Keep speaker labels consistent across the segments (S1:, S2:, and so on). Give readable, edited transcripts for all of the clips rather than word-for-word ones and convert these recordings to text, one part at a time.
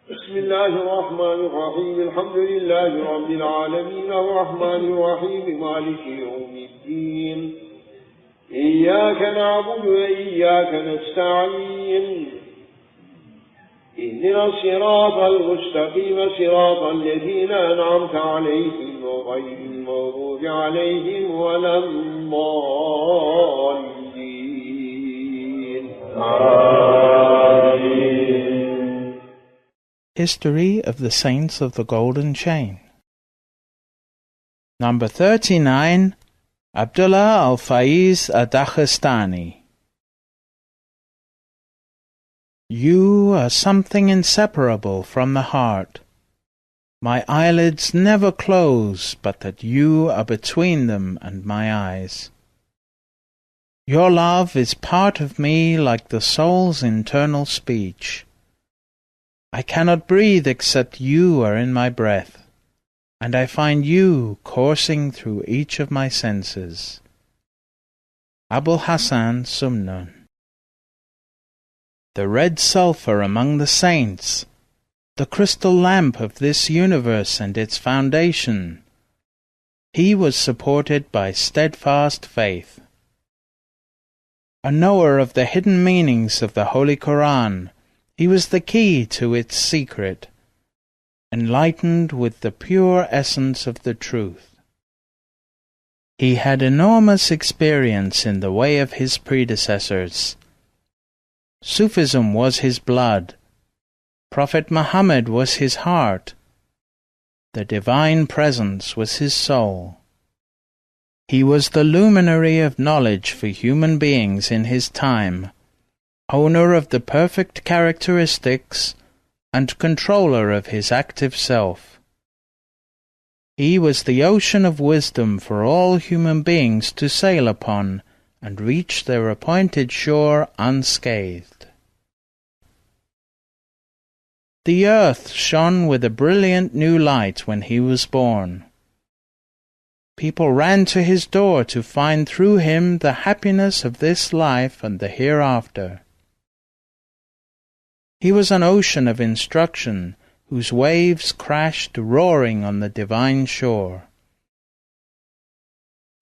S1: Bismillah'ir Rahmaan'ir Alhamdulillahi Rabbil Alameen Ar-Rahmaan'ir Rahiim Maliki Yawmiddin İyyâke na'budu ve iyyâke nesta'in اهدنا الصراط المستقيم صراط الذين أنعمت عليهم غير المغضوب عليهم ولا الضالين.
S2: History of the Saints of the Golden Chain. Number 39, Abd Allah al-Faiz ad-Daghestani. You are something inseparable from the heart. My eyelids never close but that you are between them and my eyes. Your love is part of me like the soul's internal speech. I cannot breathe except you are in my breath, and I find you coursing through each of my senses. Abul Hassan Sumnan. The red sulphur among the saints, the crystal lamp of this universe and its foundation. He was supported by steadfast faith. A knower of the hidden meanings of the Holy Quran, he was the key to its secret, enlightened with the pure essence of the truth. He had enormous experience in the way of his predecessors. Sufism was his blood. Prophet Muhammad was his heart. The divine presence was his soul. He was the luminary of knowledge for human beings in his time, owner of the perfect characteristics and controller of his active self. He was the ocean of wisdom for all human beings to sail upon and reach their appointed shore unscathed. The earth shone with a brilliant new light when he was born. People ran to his door to find through him the happiness of this life and the hereafter. He was an ocean of instruction whose waves crashed roaring on the divine shore.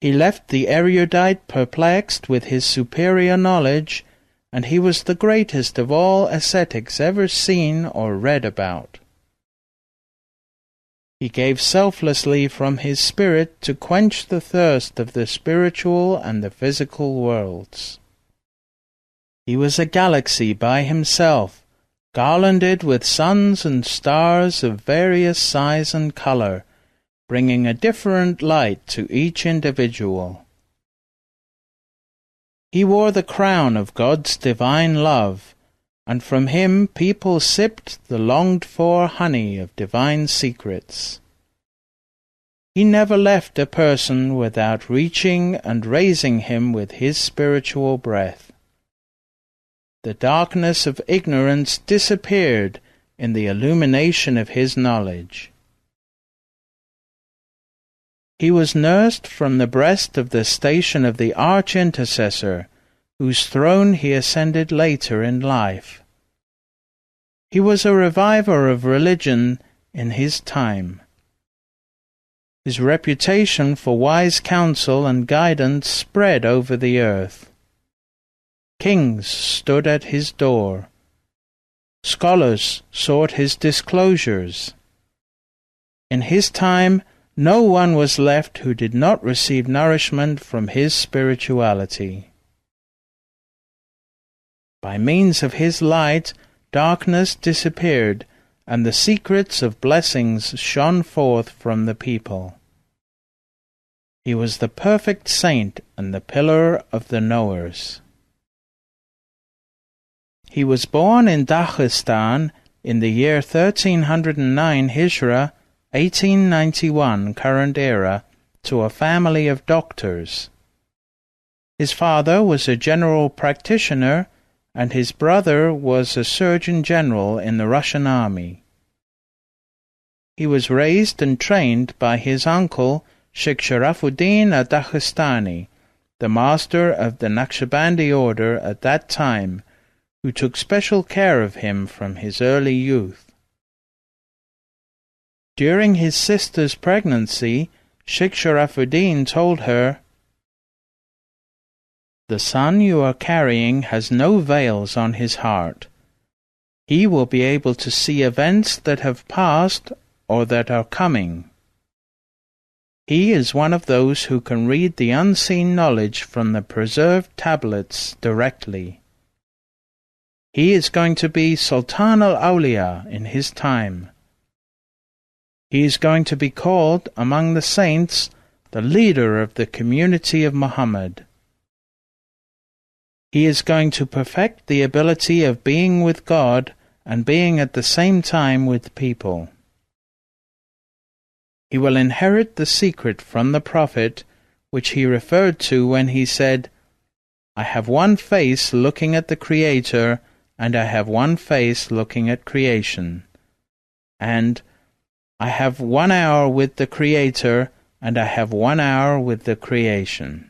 S2: He left the erudite perplexed with his superior knowledge, and he was the greatest of all ascetics ever seen or read about. He gave selflessly from his spirit to quench the thirst of the spiritual and the physical worlds. He was a galaxy by himself, garlanded with suns and stars of various size and color, bringing a different light to each individual. He wore the crown of God's divine love, and from him people sipped the longed-for honey of divine secrets. He never left a person without reaching and raising him with his spiritual breath. The darkness of ignorance disappeared in the illumination of his knowledge. He was nursed from the breast of the station of the arch-intercessor, whose throne he ascended later in life. He was a reviver of religion in his time. His reputation for wise counsel and guidance spread over the earth. Kings stood at his door. Scholars sought his disclosures. In his time, no one was left who did not receive nourishment from his spirituality. By means of his light, darkness disappeared, and the secrets of blessings shone forth from the people. He was the perfect saint and the pillar of the knowers. He was born in Daghestan in the year 1309 Hijra, 1891 current era, to a family of doctors. His father was a general practitioner, and his brother was a surgeon general in the Russian army. He was raised and trained by his uncle, Sheikh Sharafuddin ad-Daghestani, the master of the NAQSHBANDI order at that time, who took special care of him from his early youth. During his sister's pregnancy, Sheikh Sharafuddin told her, "The son you are carrying has no veils on his heart. He will be able to see events that have passed or that are coming. He is one of those who can read the unseen knowledge from the preserved tablets directly. He is going to be Sultan al-Awliya in his time. He is going to be called, among the saints, the leader of the community of Muhammad. He is going to perfect the ability of being with God and being at the same time with people. He will inherit the secret from the Prophet, which he referred to when he said, 'I have one face looking at the Creator, and I have one face looking at creation,' and 'I have 1 hour with the Creator, and I have 1 hour with the creation.'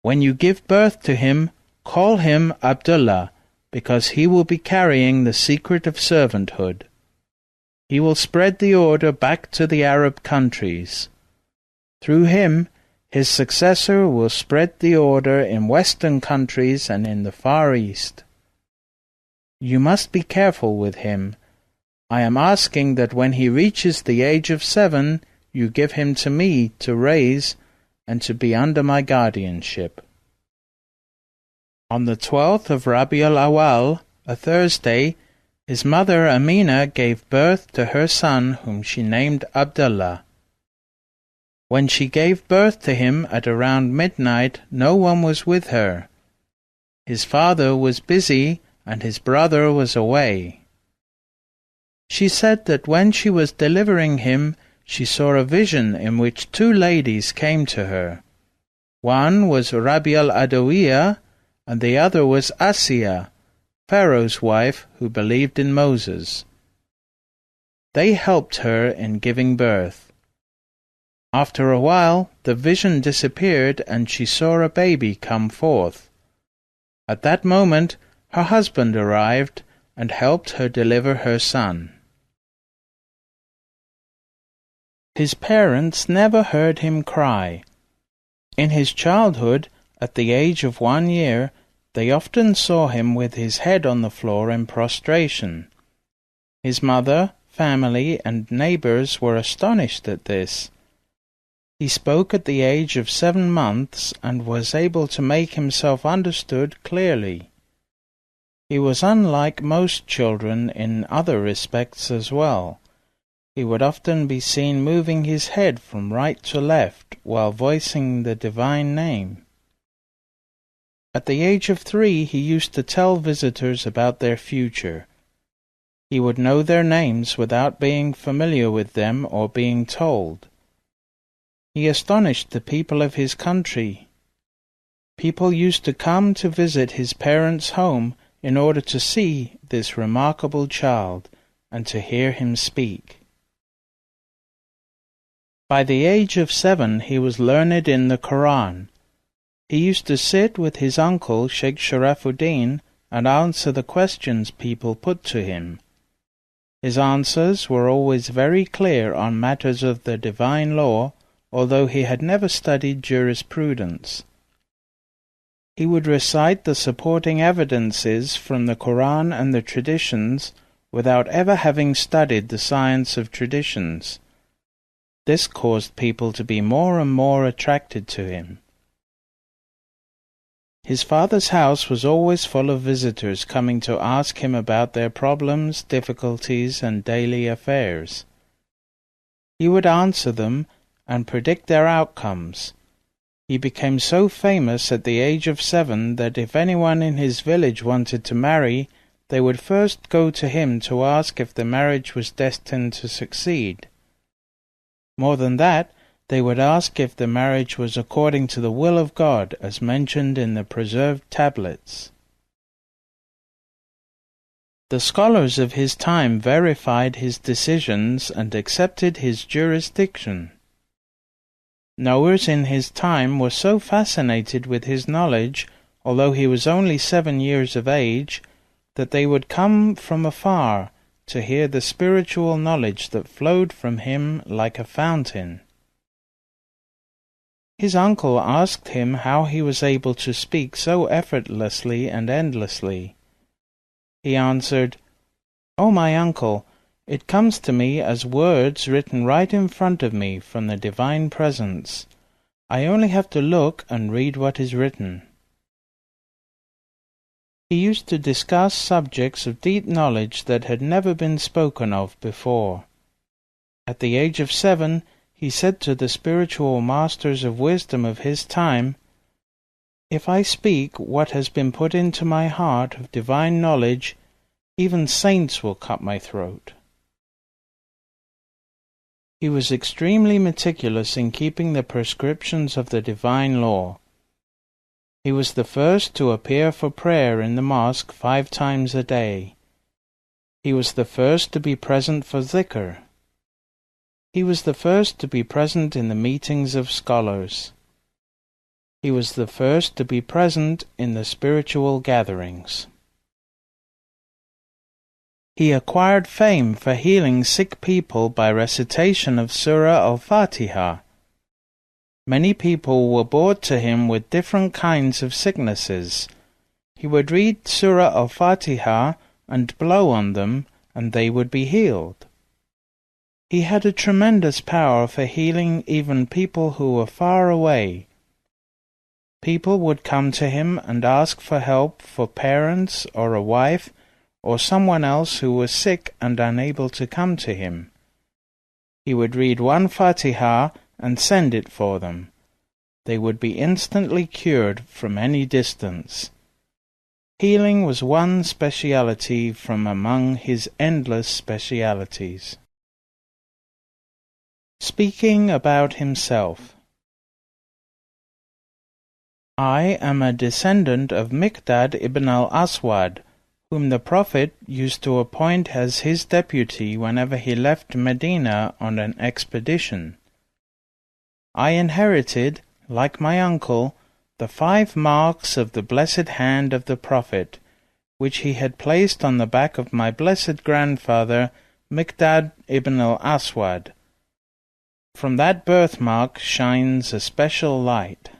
S2: When you give birth to him, call him Abd Allah, because he will be carrying the secret of servanthood. He will spread the order back to the Arab countries. Through him, his successor will spread the order in Western countries and in the Far East. You must be careful with him. I am asking that when he reaches the age of 7, you give him to me to raise and to be under my guardianship." On the 12th of Rabi al-Awwal, a Thursday, his mother Amina gave birth to her son, whom she named Abd Allah. When she gave birth to him at around midnight, no one was with her. His father was busy and his brother was away. She said that when she was delivering him, she saw a vision in which 2 ladies came to her. One was Rabi al-Adawiyya, and the other was Asiya, Pharaoh's wife who believed in Moses. They helped her in giving birth. After a while, the vision disappeared and she saw a baby come forth. At that moment, her husband arrived and helped her deliver her son. His parents never heard him cry. In his childhood, at the age of 1 year, they often saw him with his head on the floor in prostration. His mother, family, and neighbors were astonished at this. He spoke at the age of 7 months and was able to make himself understood clearly. He was unlike most children in other respects as well. He would often be seen moving his head from right to left while voicing the divine name. At the age of 3, he used to tell visitors about their future. He would know their names without being familiar with them or being told. He astonished the people of his country. People used to come to visit his parents' home in order to see this remarkable child and to hear him speak. By the age of 7, he was learned in the Quran. He used to sit with his uncle, Sheikh Sharafuddin, and answer the questions people put to him. His answers were always very clear on matters of the divine law, although he had never studied jurisprudence. He would recite the supporting evidences from the Quran and the traditions without ever having studied the science of traditions. This caused people to be more and more attracted to him. His father's house was always full of visitors coming to ask him about their problems, difficulties, and daily affairs. He would answer them and predict their outcomes. He became so famous at the age of 7 that if anyone in his village wanted to marry, they would first go to him to ask if the marriage was destined to succeed. More than that, they would ask if the marriage was according to the will of God, as mentioned in the preserved tablets. The scholars of his time verified his decisions and accepted his jurisdiction. Knowers in his time were so fascinated with his knowledge, although he was only 7 years of age, that they would come from afar to hear the spiritual knowledge that flowed from him like a fountain. His uncle asked him how he was able to speak so effortlessly and endlessly. He answered, "O my uncle, it comes to me as words written right in front of me from the divine presence. I only have to look and read what is written." He used to discuss subjects of deep knowledge that had never been spoken of before. At the age of 7, he said to the spiritual masters of wisdom of his time, "If I speak what has been put into my heart of divine knowledge, even saints will cut my throat." He was extremely meticulous in keeping the prescriptions of the divine law. He was the first to appear for prayer in the mosque 5 times a day. He was the first to be present for dhikr. He was the first to be present in the meetings of scholars. He was the first to be present in the spiritual gatherings. He acquired fame for healing sick people by recitation of Surah al-Fatihah. Many people were brought to him with different kinds of sicknesses. He would read Surah al-Fatihah and blow on them, and they would be healed. He had a tremendous power for healing even people who were far away. People would come to him and ask for help for parents or a wife or someone else who was sick and unable to come to him. He would read one Fatihah and send it for them. They would be instantly cured from any distance. Healing was one speciality from among his endless specialities. Speaking about himself. I am a descendant of Miqdad ibn al-Aswad, whom the Prophet used to appoint as his deputy whenever he left Medina on an expedition. I inherited, like my uncle, the 5 marks of the blessed hand of the Prophet, which he had placed on the back of my blessed grandfather, Miqdad ibn al-Aswad. From that birthmark shines a special light.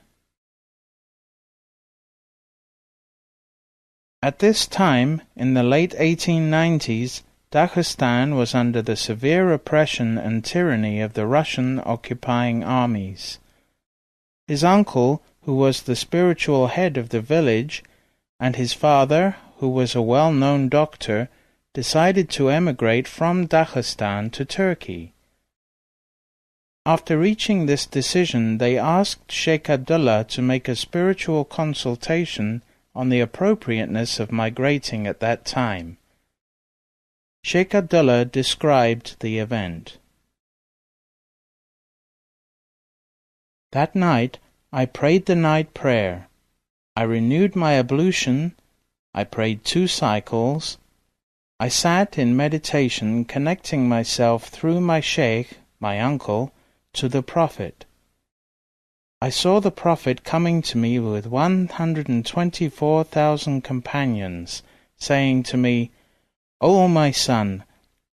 S2: At this time, in the late 1890s, Daghestan was under the severe oppression and tyranny of the Russian occupying armies. His uncle, who was the spiritual head of the village, and his father, who was a well-known doctor, decided to emigrate from Daghestan to Turkey. After reaching this decision, they asked Sheikh Abd Allah to make a spiritual consultation on the appropriateness of migrating at that time. Sheikh Abd Allah described the event. That night I prayed the night prayer. I renewed my ablution. I prayed 2 cycles. I sat in meditation, connecting myself through my sheikh, my uncle, to the Prophet. I saw the Prophet coming to me with 124,000 companions, saying to me, "O my son,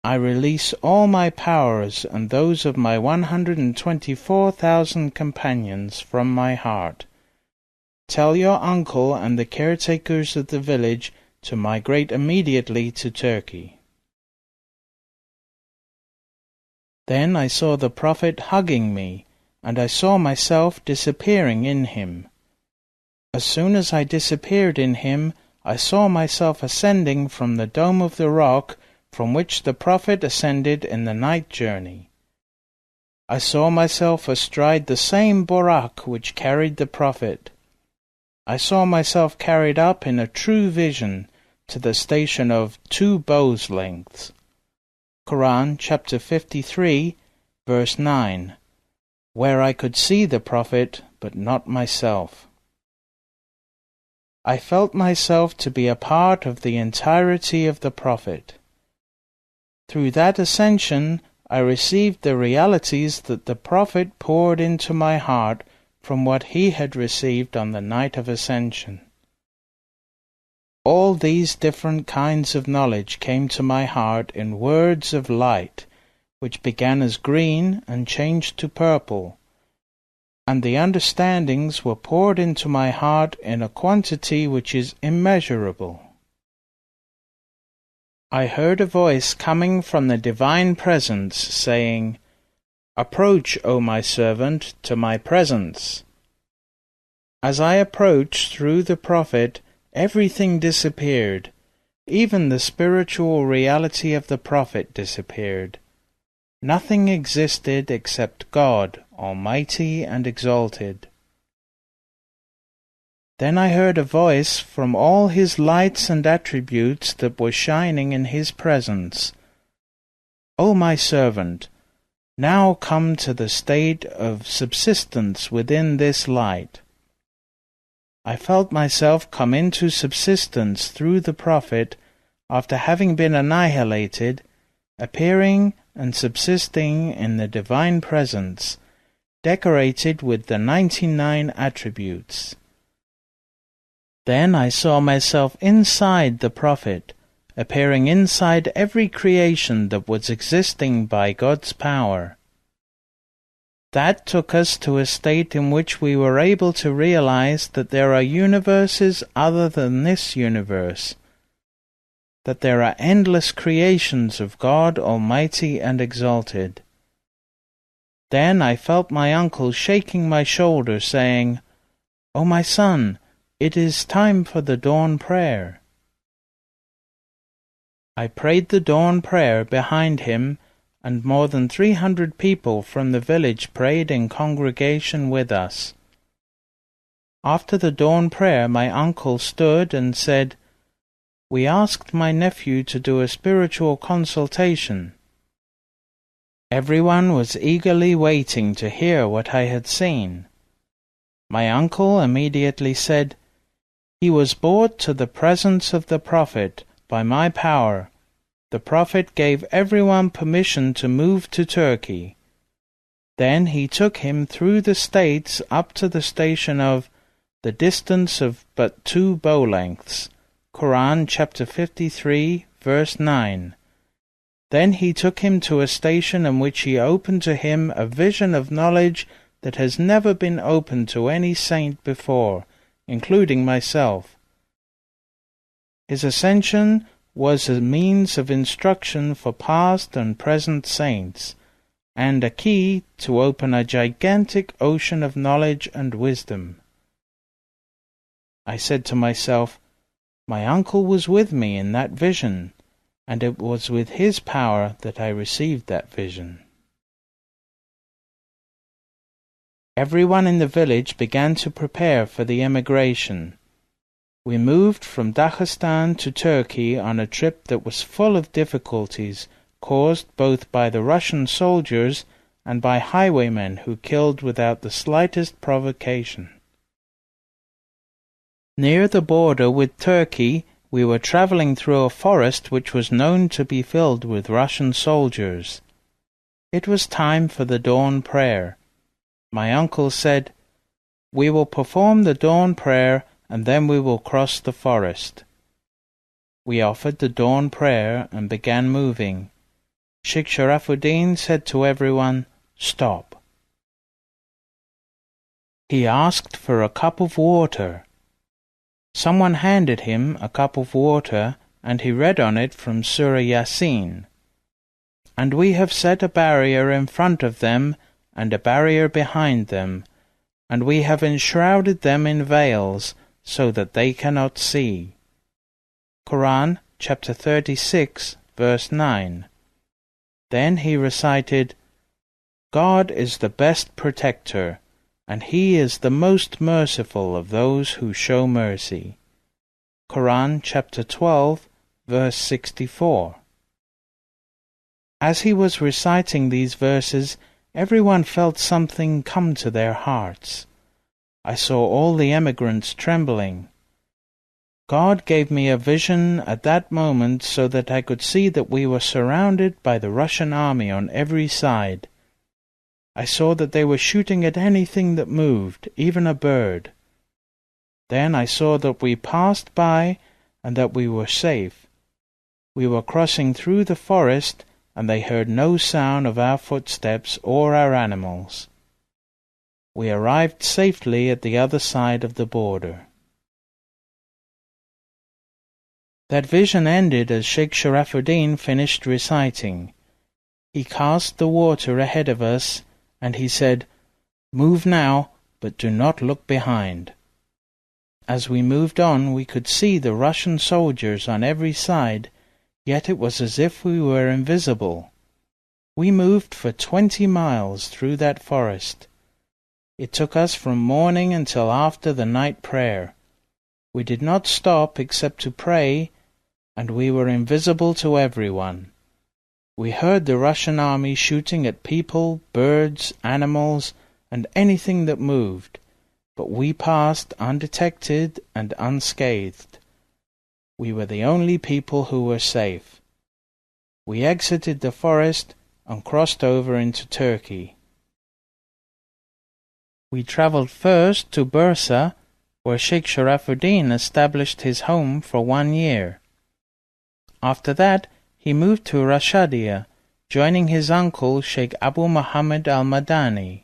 S2: I release all my powers and those of my 124,000 companions from my heart. Tell your uncle and the caretakers of the village to migrate immediately to Turkey." Then I saw the Prophet hugging me, and I saw myself disappearing in him. As soon as I disappeared in him, I saw myself ascending from the dome of the rock from which the Prophet ascended in the night journey. I saw myself astride the same Burak which carried the Prophet. I saw myself carried up in a true vision to the station of 2 bows' lengths. Quran chapter 53, verse 9, where I could see the Prophet, but not myself. I felt myself to be a part of the entirety of the Prophet. Through that ascension, I received the realities that the Prophet poured into my heart from what he had received on the night of ascension. All these different kinds of knowledge came to my heart in words of light, which began as green and changed to purple, and the understandings were poured into my heart in a quantity which is immeasurable. I heard a voice coming from the divine presence, saying, "Approach, O my servant, to my presence." As I approached through the prophet, everything disappeared. Even the spiritual reality of the prophet disappeared. Nothing existed except God, Almighty and exalted. Then I heard a voice from all his lights and attributes that were shining in his presence. O my servant, now come to the state of subsistence within this light. I felt myself come into subsistence through the prophet after having been annihilated, appearing and subsisting in the divine presence, decorated with the 99 attributes. Then I saw myself inside the prophet, appearing inside every creation that was existing by God's power. That took us to a state in which we were able to realize that there are universes other than this universe, that there are endless creations of God Almighty and exalted. Then I felt my uncle shaking my shoulder, saying, "O my son, it is time for the dawn prayer." I prayed the dawn prayer behind him, and more than 300 people from the village prayed in congregation with us. After the dawn prayer, my uncle stood and said, "We asked my nephew to do a spiritual consultation." Everyone was eagerly waiting to hear what I had seen. My uncle immediately said, "He was brought to the presence of the prophet by my power. The prophet gave everyone permission to move to Turkey. Then he took him through the states up to the station of the distance of but 2 bow lengths, Quran chapter 53, verse 9. Then he took him to a station in which he opened to him a vision of knowledge that has never been opened to any saint before, including myself. His ascension was a means of instruction for past and present saints, and a key to open a gigantic ocean of knowledge and wisdom. I said to myself, my uncle was with me in that vision, and it was with his power that I received that vision. Everyone in the village began to prepare for the emigration. We moved from Daghestan to Turkey on a trip that was full of difficulties, caused both by the Russian soldiers and by highwaymen who killed without the slightest provocation. Near the border with Turkey, we were traveling through a forest which was known to be filled with Russian soldiers. It was time for the dawn prayer. My uncle said, "We will perform the dawn prayer and then we will cross the forest." We offered the dawn prayer and began moving. Sheikh Sharafuddin said to everyone, "Stop." He asked for a cup of water. Someone handed him a cup of water, and he read on it from Surah Yasin. "And we have set a barrier in front of them and a barrier behind them, and we have enshrouded them in veils, so that they cannot see." Quran chapter 36, verse 9. Then he recited, "God is the best protector, and He is the most merciful of those who show mercy." Quran chapter 12, verse 64. As he was reciting these verses, everyone felt something come to their hearts. I saw all the emigrants trembling. God gave me a vision at that moment so that I could see that we were surrounded by the Russian army on every side. I saw that they were shooting at anything that moved, even a bird. Then I saw that we passed by and that we were safe. We were crossing through the forest, and they heard no sound of our footsteps or our animals. We arrived safely at the other side of the border. That vision ended as Shaykh Sharafuddin finished reciting. He cast the water ahead of us, and he said, "Move now, but do not look behind." As we moved on, we could see the Russian soldiers on every side, yet it was as if we were invisible. We moved for 20 miles through that forest. It took us from morning until after the night prayer. We did not stop except to pray, and we were invisible to everyone. We heard the Russian army shooting at people, birds, animals, and anything that moved, but we passed undetected and unscathed. We were the only people who were safe. We exited the forest and crossed over into Turkey. We traveled first to Bursa, where Shaykh Sharafuddin established his home for 1 year. After that, he moved to Rashadia, joining his uncle Sheikh Abu Muhammad al-Madani,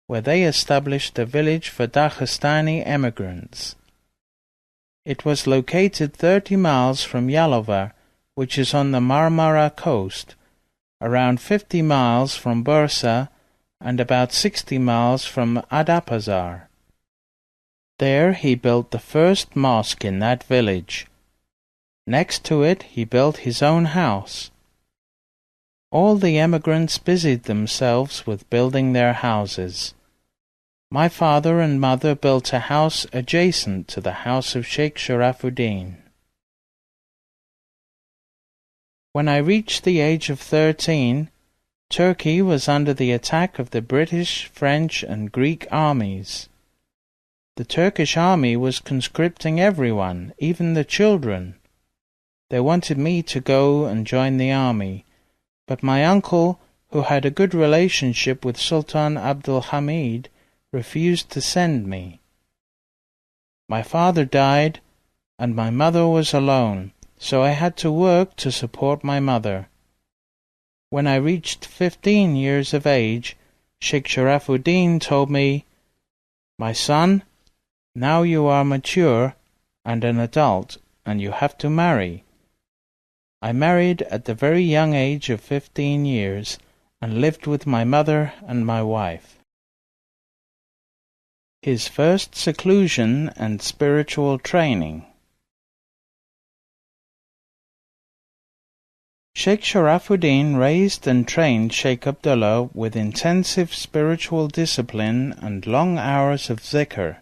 S2: where they established a village for Daghestani emigrants. It was located 30 miles from Yalova, which is on the Marmara coast, around 50 miles from Bursa, and about 60 miles from Adapazar. There he built the first mosque in that village. Next to it he built his own house. All the emigrants busied themselves with building their houses. My father and mother built a house adjacent to the house of Shaykh Sharafuddin. When I reached the age of 13, Turkey was under the attack of the British, French, and Greek armies. The Turkish army was conscripting everyone, even the children. They wanted me to go and join the army, but my uncle, who had a good relationship with Sultan Abdul Hamid, refused to send me. My father died, and my mother was alone, so I had to work to support my mother. When I reached 15 years of age, Shaykh Sharafuddin told me, "My son, now you are mature and an adult, and you have to marry." I married at the very young age of 15 years and lived with my mother and my wife. His first seclusion and spiritual training. Shaykh Sharafuddin raised and trained Shaykh Abdullah with intensive spiritual discipline and long hours of zikr.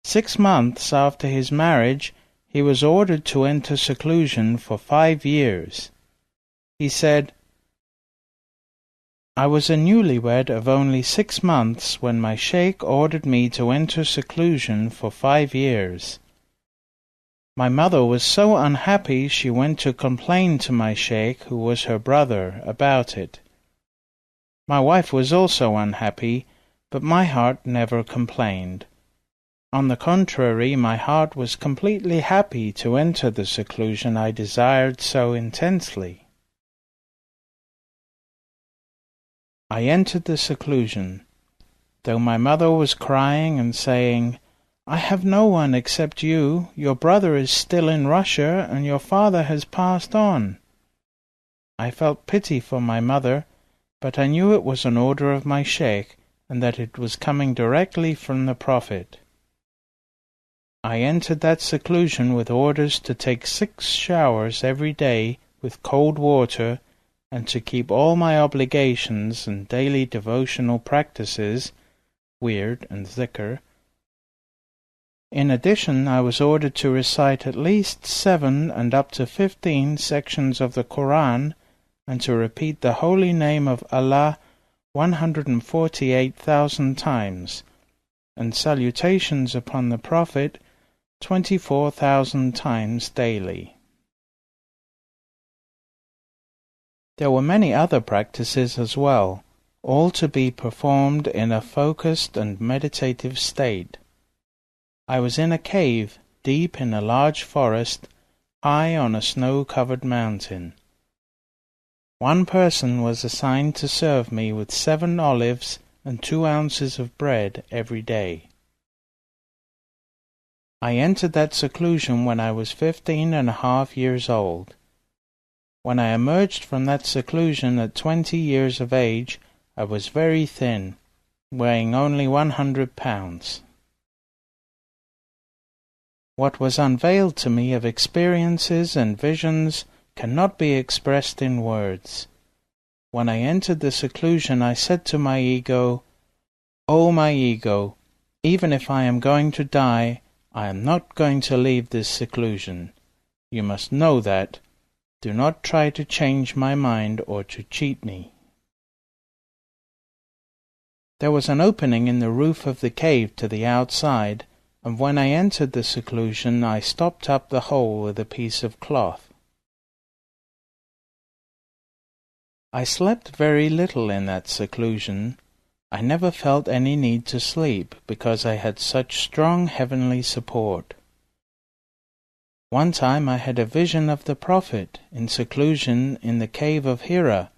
S2: 6 months after his marriage, he was ordered to enter seclusion for 5 years. He said, "I was a newlywed of only 6 months when my sheikh ordered me to enter seclusion for 5 years. My mother was so unhappy she went to complain to my sheikh, who was her brother, about it. My wife was also unhappy, but my heart never complained. On the contrary, my heart was completely happy to enter the seclusion I desired so intensely. I entered the seclusion, though my mother was crying and saying, 'I have no one except you. Your brother is still in Russia, and your father has passed on.' I felt pity for my mother, but I knew it was an order of my sheikh, and that it was coming directly from the Prophet. I entered that seclusion with orders to take 6 showers every day with cold water, and to keep all my obligations and daily devotional practices, wird and zikr. In addition, I was ordered to recite at least 7 and up to 15 sections of the Quran, and to repeat the holy name of Allah 148,000 times, and salutations upon the Prophet 24,000 times daily. There were many other practices as well, all to be performed in a focused and meditative state. I was in a cave, deep in a large forest, high on a snow-covered mountain. One person was assigned to serve me with 7 olives and 2 ounces of bread every day. I entered that seclusion when I was 15.5 years old. When I emerged from that seclusion at 20 years of age, I was very thin, weighing only 100 pounds. What was unveiled to me of experiences and visions cannot be expressed in words. When I entered the seclusion, I said to my ego, "O my ego, even if I am going to die, I am not going to leave this seclusion. You must know that. Do not try to change my mind or to cheat me." There was an opening in the roof of the cave to the outside, and when I entered the seclusion, I stopped up the hole with a piece of cloth. I slept very little in that seclusion. I never felt any need to sleep, because I had such strong heavenly support. One time I had a vision of the Prophet in seclusion in the cave of Hira.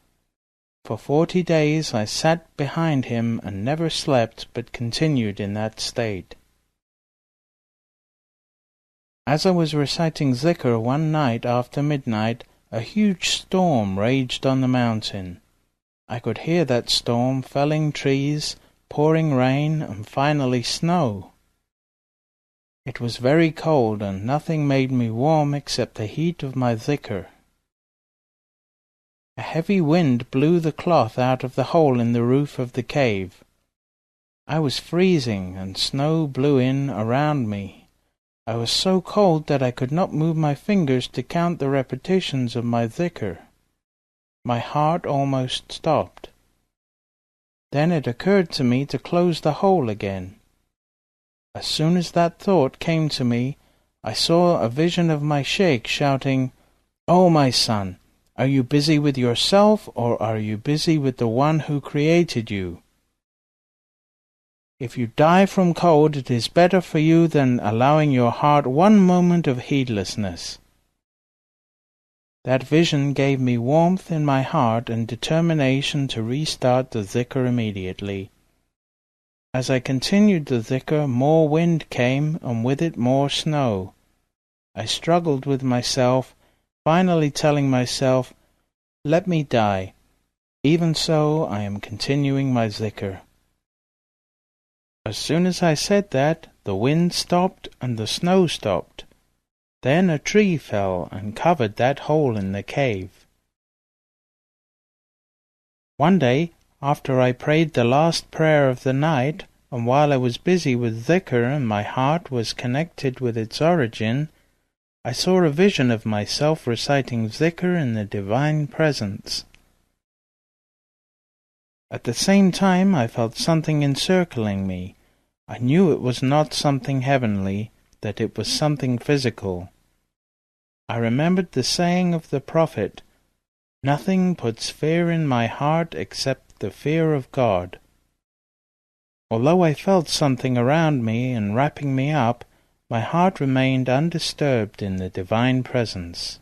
S2: For 40 days I sat behind him and never slept, but continued in that state. As I was reciting zikr one night after midnight, a huge storm raged on the mountain. I could hear that storm felling trees, pouring rain, and finally snow. It was very cold, and nothing made me warm except the heat of my dhikr. A heavy wind blew the cloth out of the hole in the roof of the cave. I was freezing, and snow blew in around me. I was so cold that I could not move my fingers to count the repetitions of my dhikr. My heart almost stopped. Then it occurred to me to close the hole again. As soon as that thought came to me, I saw a vision of my sheikh shouting, "O my son, are you busy with yourself, or are you busy with the one who created you? If you die from cold, it is better for you than allowing your heart one moment of heedlessness." That vision gave me warmth in my heart and determination to restart the dhikr immediately. As I continued the dhikr, more wind came, and with it more snow. I struggled with myself, finally telling myself, "Let me die. Even so, I am continuing my dhikr." As soon as I said that, the wind stopped and the snow stopped. Then a tree fell and covered that hole in the cave. One day, after I prayed the last prayer of the night, and while I was busy with dhikr and my heart was connected with its origin, I saw a vision of myself reciting dhikr in the divine presence. At the same time, I felt something encircling me. I knew it was not something heavenly, that it was something physical. I remembered the saying of the Prophet, "Nothing puts fear in my heart except the fear of God." Although I felt something around me and wrapping me up, my heart remained undisturbed in the divine presence.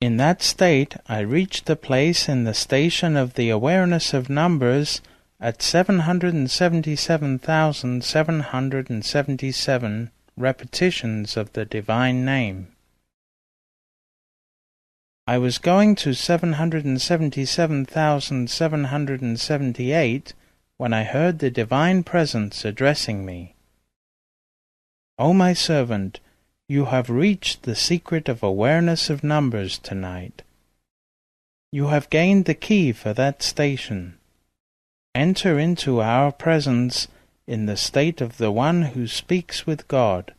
S2: In that state, I reached the place in the station of the awareness of numbers at 777,777 repetitions of the divine name. I was going to 777,778 when I heard the divine presence addressing me. "O my servant, you have reached the secret of awareness of numbers tonight. You have gained the key for that station. Enter into our presence in the state of the one who speaks with God,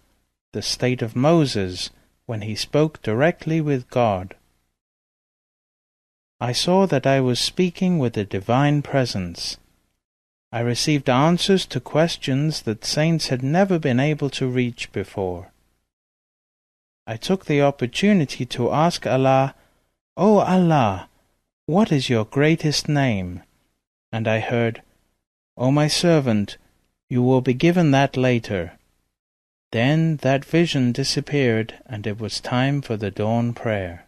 S2: the state of Moses when he spoke directly with God." I saw that I was speaking with a divine presence. I received answers to questions that saints had never been able to reach before. I took the opportunity to ask Allah, "O Allah, what is your greatest name?" And I heard, "O my servant, You will be given that later." Then that vision disappeared, and it was time for the dawn prayer.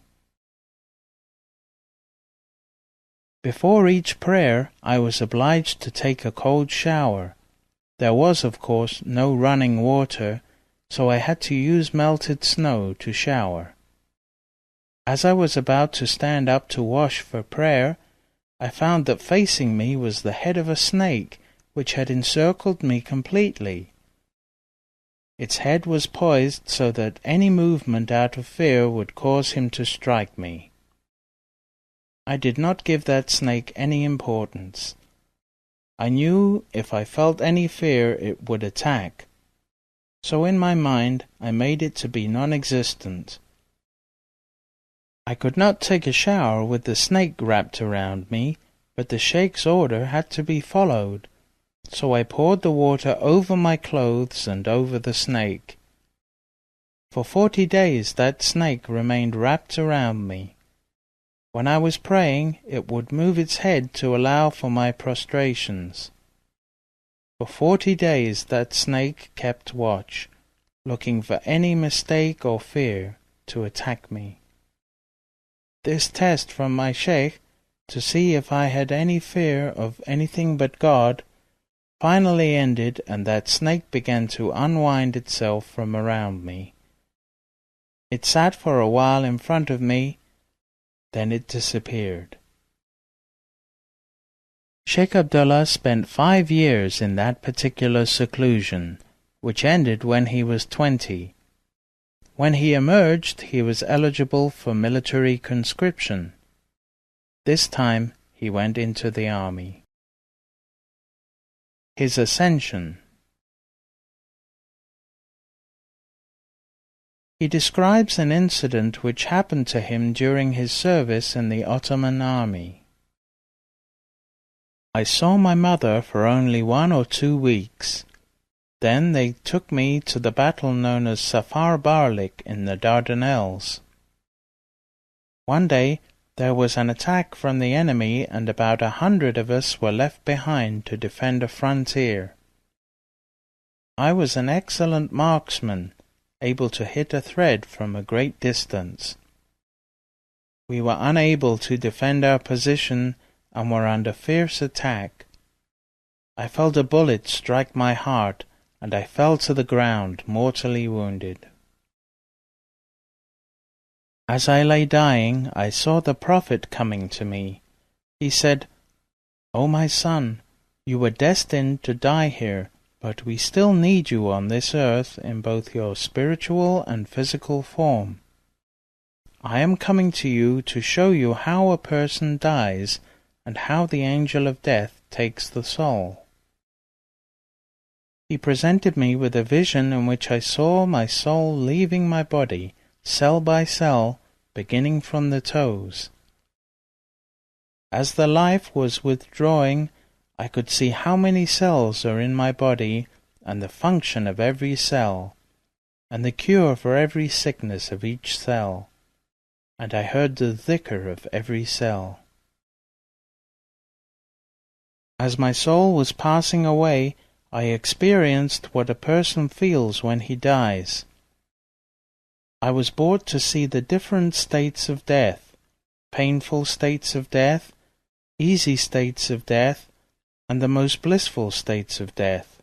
S2: Before each prayer, I was obliged to take a cold shower. There was, of course, no running water, so I had to use melted snow to shower. As I was about to stand up to wash for prayer, I found that facing me was the head of a snake, which had encircled me completely. Its head was poised so that any movement out of fear would cause him to strike me. I did not give that snake any importance. I knew if I felt any fear it would attack. So in my mind I made it to be non-existent. I could not take a shower with the snake wrapped around me, but the Shaykh's order had to be followed, so I poured the water over my clothes and over the snake. For 40 days that snake remained wrapped around me. When I was praying, it would move its head to allow for my prostrations. For 40 days that snake kept watch, looking for any mistake or fear to attack me. This test from my Shaykh, to see if I had any fear of anything but God, finally ended, and that snake began to unwind itself from around me. It sat for a while in front of me, then it disappeared. Shaykh Abdullah spent 5 years in that particular seclusion, which ended when he was 20. When he emerged, he was eligible for military conscription. This time he went into the army. His Ascension. He describes an incident which happened to him during his service in the Ottoman army. "I saw my mother for only 1 or 2 weeks. Then they took me to the battle known as Safar Barlik in the Dardanelles. One day there was an attack from the enemy, and about 100 of us were left behind to defend a frontier. I was an excellent marksman, able to hit a thread from a great distance. We were unable to defend our position and were under fierce attack. I felt a bullet strike my heart, and I fell to the ground mortally wounded. As I lay dying, I saw the Prophet coming to me. He said, 'O my son, you were destined to die here, but we still need you on this earth in both your spiritual and physical form. I am coming to you to show you how a person dies and how the angel of death takes the soul.' He presented me with a vision in which I saw my soul leaving my body, cell by cell, beginning from the toes. As the life was withdrawing, I could see how many cells are in my body, and the function of every cell, and the cure for every sickness of each cell, and I heard the dhikr of every cell. As my soul was passing away, I experienced what a person feels when he dies. I was brought to see the different states of death, painful states of death, easy states of death, and the most blissful states of death.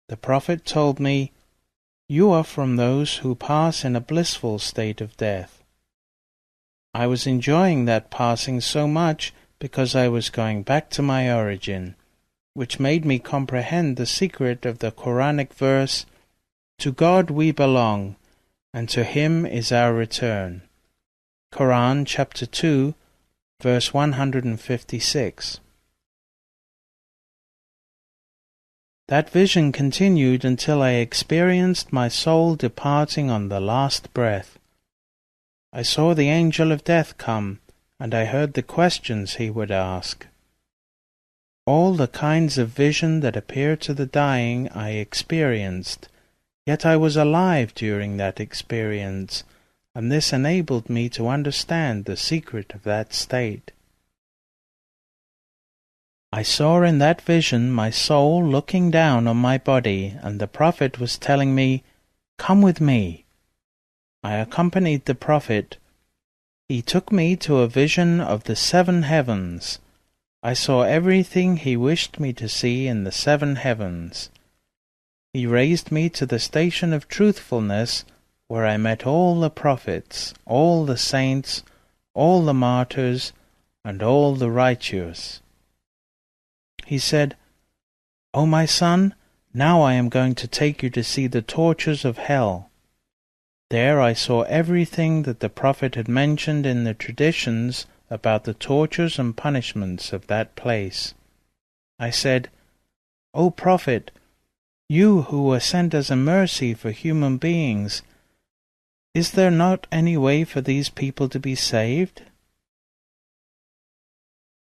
S2: The Prophet told me, 'You are from those who pass in a blissful state of death.' I was enjoying that passing so much because I was going back to my origin, which made me comprehend the secret of the Quranic verse, 'To God we belong, and to Him is our return.' Quran chapter 2, verse 156. That vision continued until I experienced my soul departing on the last breath. I saw the angel of death come, and I heard the questions he would ask. All the kinds of vision that appear to the dying I experienced, yet I was alive during that experience, and this enabled me to understand the secret of that state. I saw in that vision my soul looking down on my body, and the Prophet was telling me, "Come with me." I accompanied the Prophet. He took me to a vision of the 7 heavens. I saw everything he wished me to see in the 7 heavens. He raised me to the station of truthfulness, where I met all the prophets, all the saints, all the martyrs, and all the righteous. He said, "O my son, now I am going to take you to see the tortures of hell." There I saw everything that the Prophet had mentioned in the traditions about the tortures and punishments of that place. I said, "O Prophet, you who were sent as a mercy for human beings, is there not any way for these people to be saved?"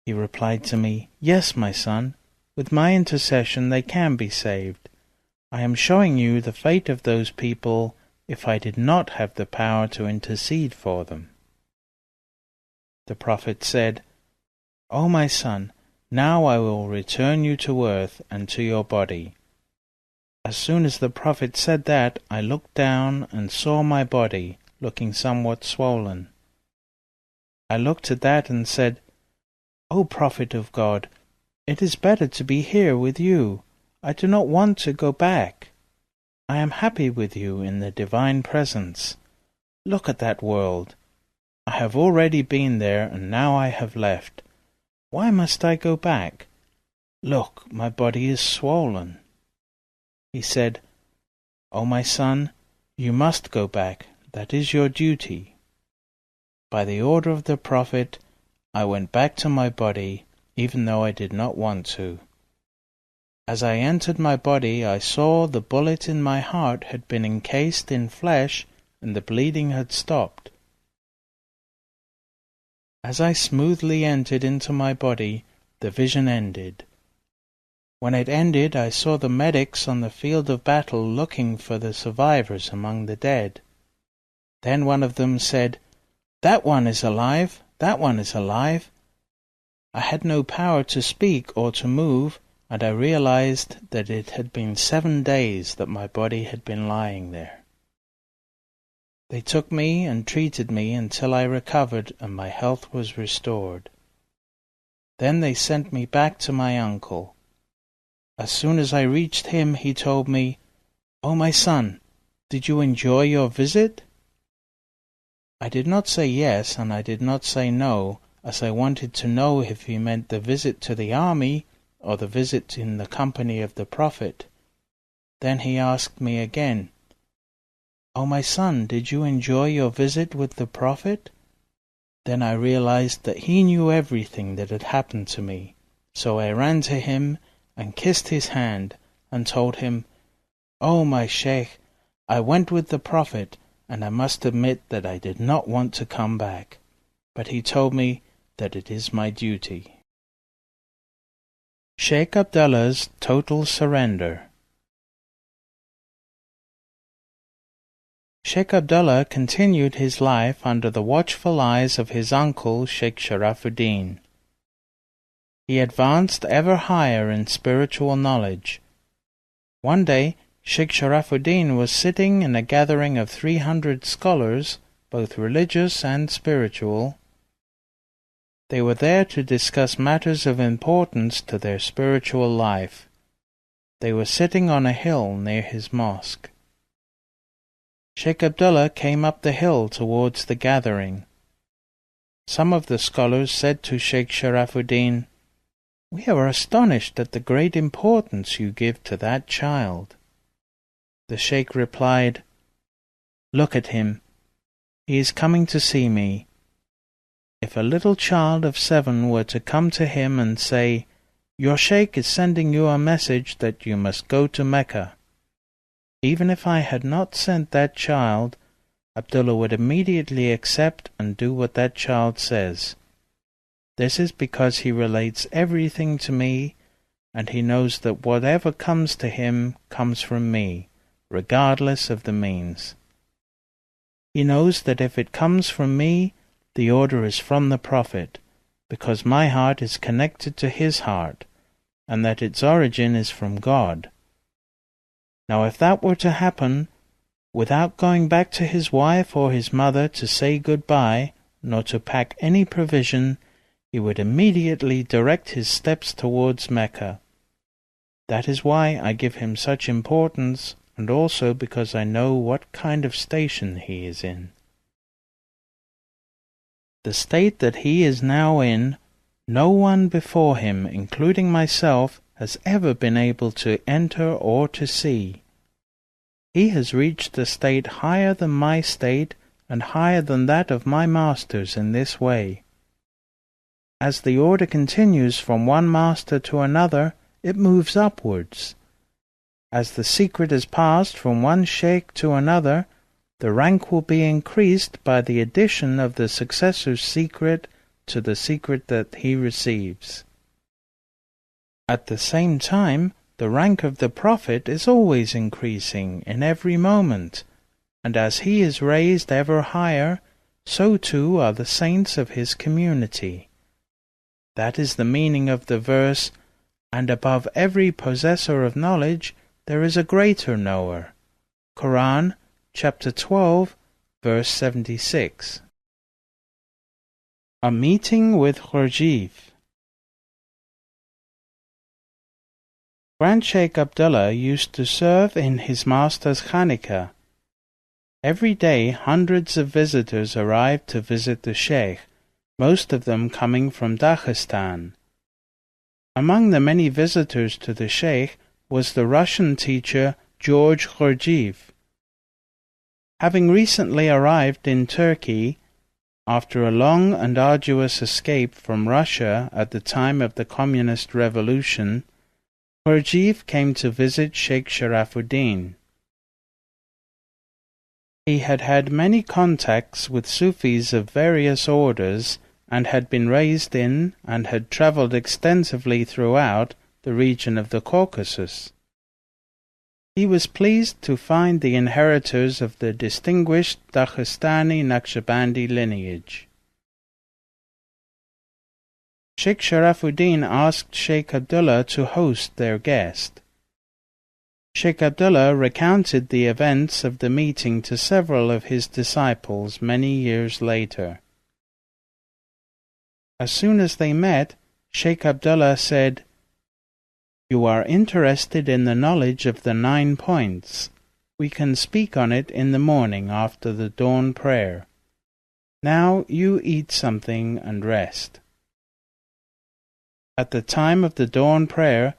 S2: He replied to me, "Yes, my son, with my intercession they can be saved. I am showing you the fate of those people if I did not have the power to intercede for them." The Prophet said, "O my son, now I will return you to earth and to your body." As soon as the Prophet said that, I looked down and saw my body, looking somewhat swollen. I looked at that and said, "O Prophet of God, it is better to be here with you. I do not want to go back. I am happy with you in the divine presence. Look at that world. I have already been there, and now I have left. Why must I go back? Look, my body is swollen." He said, "O my son, you must go back. That is your duty." By the order of the Prophet, I went back to my body, even though I did not want to. As I entered my body, I saw the bullet in my heart had been encased in flesh, and the bleeding had stopped. As I smoothly entered into my body, the vision ended. When it ended, I saw the medics on the field of battle looking for the survivors among the dead. Then one of them said, "That one is alive! That one is alive!" I had no power to speak or to move, and I realized that it had been 7 days that my body had been lying there. They took me and treated me until I recovered and my health was restored. Then they sent me back to my uncle. As soon as I reached him, he told me, "O my son, did you enjoy your visit?" I did not say yes, and I did not say no, as I wanted to know if he meant the visit to the army or the visit in the company of the Prophet. Then he asked me again, "O my son, did you enjoy your visit with the Prophet?" Then I realized that he knew everything that had happened to me, so I ran to him and kissed his hand and told him, "O my Shaykh, I went with the Prophet, and I must admit that I did not want to come back, but he told me that it is my duty." Shaykh Abdullah's total surrender. Shaykh Abdullah continued his life under the watchful eyes of his uncle Shaykh Sharafuddin. He advanced ever higher in spiritual knowledge. One day, Shaykh Sharafuddin was sitting in a gathering of 300 scholars, both religious and spiritual. They were there to discuss matters of importance to their spiritual life. They were sitting on a hill near his mosque. Shaykh Abdullah came up the hill towards the gathering. Some of the scholars said to Shaykh Sharafuddin, "We are astonished at the great importance you give to that child." The Shaykh replied, "Look at him. He is coming to see me. If a little child of 7 were to come to him and say, 'Your Shaykh is sending you a message that you must go to Mecca,' even if I had not sent that child, Abdullah would immediately accept and do what that child says. This is because he relates everything to me, and he knows that whatever comes to him comes from me, regardless of the means. He knows that if it comes from me, the order is from the Prophet, because my heart is connected to his heart, and that its origin is from God. Now if that were to happen, without going back to his wife or his mother to say goodbye, nor to pack any provision, he would immediately direct his steps towards Mecca. That is why I give him such importance, and also because I know what kind of station he is in. The state that he is now in, no one before him, including myself, has ever been able to enter or to see. He has reached a state higher than my state and higher than that of my masters in this way. As the order continues from one master to another, it moves upwards. As the secret is passed from one sheikh to another, the rank will be increased by the addition of the successor's secret to the secret that he receives. At the same time, the rank of the Prophet is always increasing in every moment, and as he is raised ever higher, so too are the saints of his community. That is the meaning of the verse, "And above every possessor of knowledge there is a greater knower." Quran, chapter 12, verse 76. A meeting with Gurdjieff. Grandshaykh Abd Allah used to serve in his master's Khanaqah. Every day hundreds of visitors arrived to visit the sheikh, most of them coming from Daghestan. Among the many visitors to the sheikh was the Russian teacher George Gurdjieff. Having recently arrived in Turkey, after a long and arduous escape from Russia at the time of the Communist Revolution, Gurdjieff came to visit Sheikh Sharafuddin. He had had many contacts with Sufis of various orders and had been raised in and had travelled extensively throughout the region of the Caucasus. He was pleased to find the inheritors of the distinguished Daghestani NAQSHBANDI lineage. Sheikh Sharafuddin asked Sheikh Abdullah to host their guest. Sheikh Abdullah recounted the events of the meeting to several of his disciples many years later. As soon as they met, Sheikh Abdullah said, "You are interested in the knowledge of the 9 points. We can speak on it in the morning after the dawn prayer. Now you eat something and rest." At the time of the dawn prayer,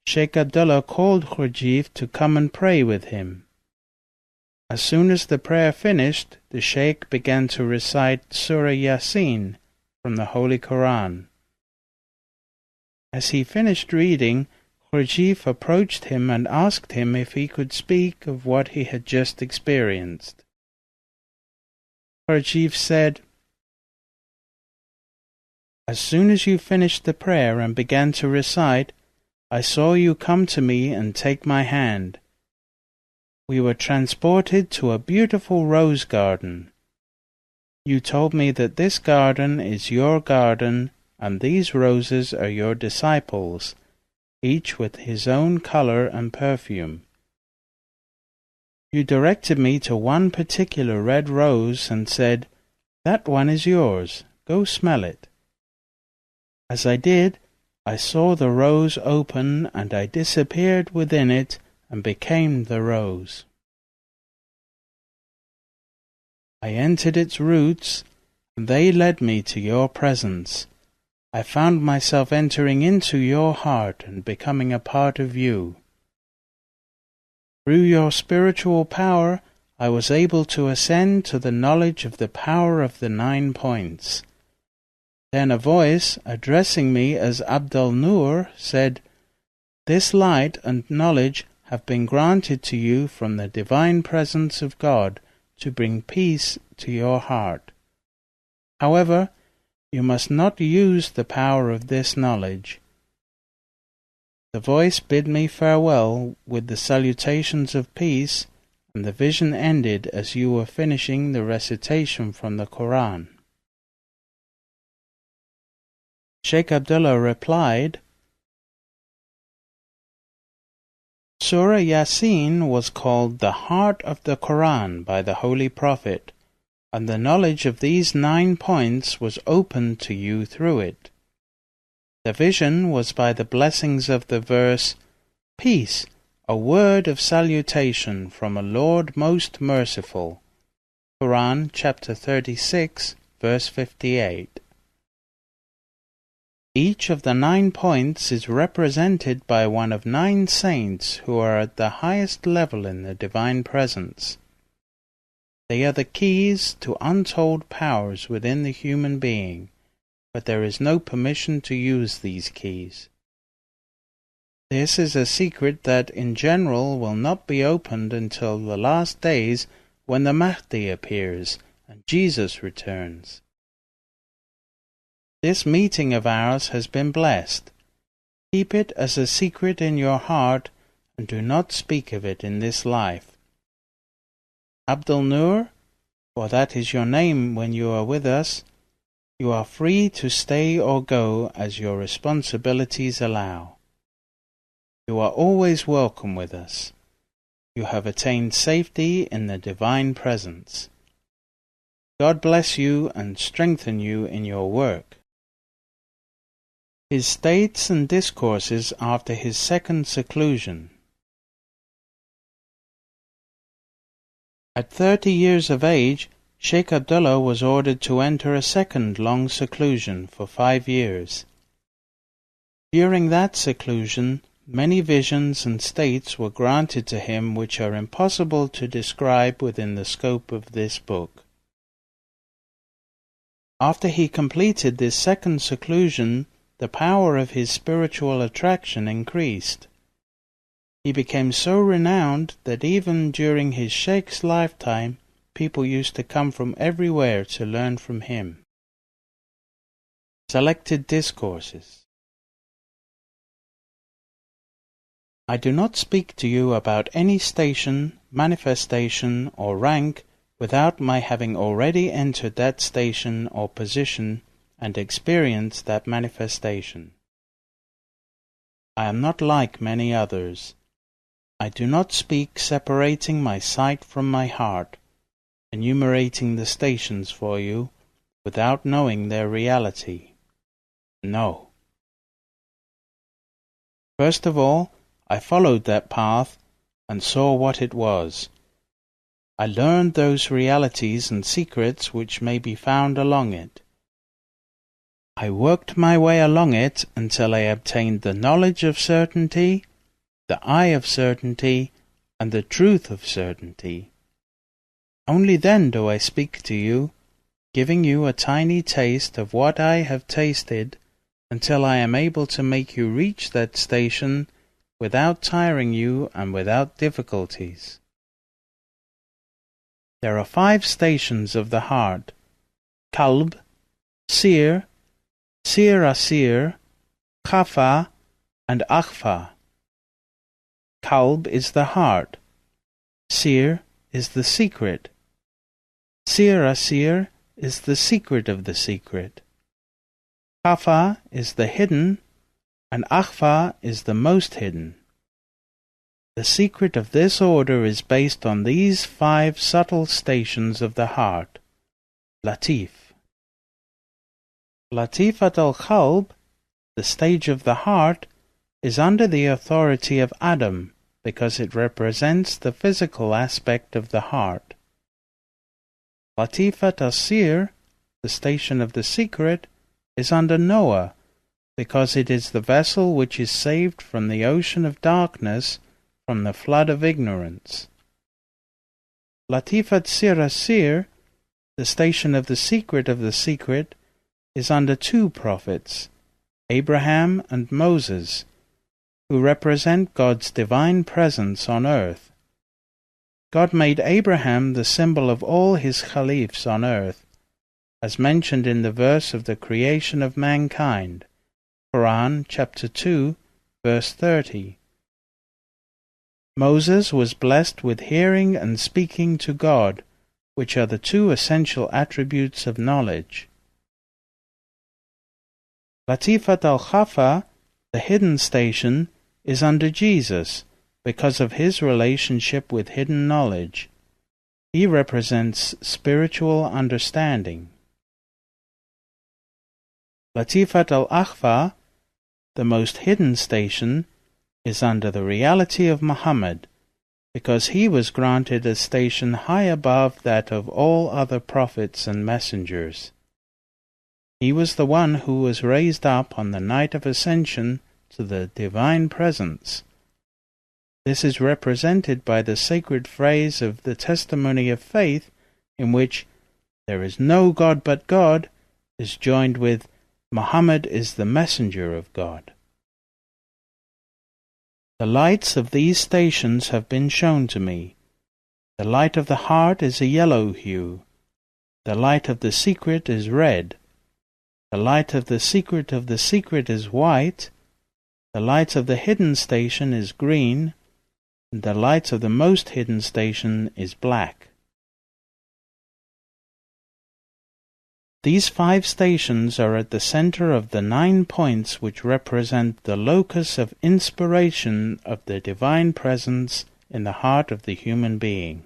S2: Sheikh Abdullah called Gurdjieff to come and pray with him. As soon as the prayer finished, the sheikh began to recite Surah Yasin from the Holy Quran. As he finished reading, Gurdjieff approached him and asked him if he could speak of what he had just experienced. Gurdjieff said, "As soon as you finished the prayer and began to recite, I saw you come to me and take my hand. We were transported to a beautiful rose garden. You told me that this garden is your garden, and these roses are your disciples, each with his own color and perfume. You directed me to one particular red rose and said, 'That one is yours, go smell it.' As I did, I saw the rose open, and I disappeared within it and became the rose. I entered its roots, and they led me to your presence. I found myself entering into your heart and becoming a part of you. Through your spiritual power, I was able to ascend to the knowledge of the power of the 9 points. Then a voice, addressing me as Abd Allah said, 'This light and knowledge have been granted to you from the divine presence of God to bring peace to your heart. However, you must not use the power of this knowledge.' The voice bid me farewell with the salutations of peace, and the vision ended as you were finishing the recitation from the Quran." Sheikh Abdullah replied, Surah Yasin was called the heart of the Quran by the Holy Prophet, and the knowledge of these 9 points was opened to you through it. The vision was by the blessings of the verse, "Peace, a word of salutation from a Lord most merciful." Quran chapter 36, verse 58. Each of the 9 points is represented by one of 9 saints who are at the highest level in the divine presence. They are the keys to untold powers within the human being, but there is no permission to use these keys. This is a secret that in general will not be opened until the last days, when the Mahdi appears and Jesus returns. This meeting of ours has been blessed. Keep it as a secret in your heart and do not speak of it in this life. Abd Allah, for that is your name when you are with us, you are free to stay or go as your responsibilities allow. You are always welcome with us. You have attained safety in the divine presence. God bless you and strengthen you in your work. His states and discourses after his second seclusion. At 30 years of age, Shaykh Abdullah was ordered to enter a second long seclusion for 5 years. During that seclusion, many visions and states were granted to him which are impossible to describe within the scope of this book. After he completed this second seclusion, the power of his spiritual attraction increased. He became so renowned that even during his Shaykh's lifetime, people used to come from everywhere to learn from him. Selected Discourses. I do not speak to you about any station, manifestation, or rank without my having already entered that station or position and experienced that manifestation. I am not like many others. I do not speak separating my sight from my heart, enumerating the stations for you, without knowing their reality. No. First of all, I followed that path and saw what it was. I learned those realities and secrets which may be found along it. I worked my way along it until I obtained the knowledge of certainty, the eye of certainty, and the truth of certainty. Only then do I speak to you, giving you a tiny taste of what I have tasted, until I am able to make you reach that station without tiring you and without difficulties. There are 5 stations of the heart: Qalb, Sir, Asir, Khafa, and Akhfa. Qalb is the heart. Sir is the secret. Asir is the secret of the secret. Khafa is the hidden, and Akhfa is the most hidden. The secret of this order is based on these 5 subtle stations of the heart. Latif. Latifat al-Qalb, the stage of the heart, is under the authority of Adam because it represents the physical aspect of the heart. Latifat al-Sir, the station of the secret, is under Noah because it is the vessel which is saved from the ocean of darkness, from the flood of ignorance. Latifat Sir, the station of the secret, is under 2 prophets, Abraham and Moses, who represent God's divine presence on earth. God made Abraham the symbol of all his caliphs on earth, as mentioned in the verse of the creation of mankind, Quran chapter 2, verse 30. Moses was blessed with hearing and speaking to God, which are the 2 essential attributes of knowledge. Latifat al-Khafa, the hidden station, is under Jesus, because of his relationship with hidden knowledge. He represents spiritual understanding. Latifat al-Akhfa, the most hidden station, is under the reality of Muhammad, because he was granted a station high above that of all other prophets and messengers. He was the one who was raised up on the night of Ascension to the divine presence. This is represented by the sacred phrase of the testimony of faith, in which "there is no God but God" is joined with "Muhammad is the messenger of God." The lights of these stations have been shown to me. The light of the heart is a yellow hue. The light of the secret is red. The light of the secret is white. The light of the hidden station is green. And the light of the most hidden station is black. These 5 stations are at the center of the 9 points which represent the locus of inspiration of the divine presence in the heart of the human being.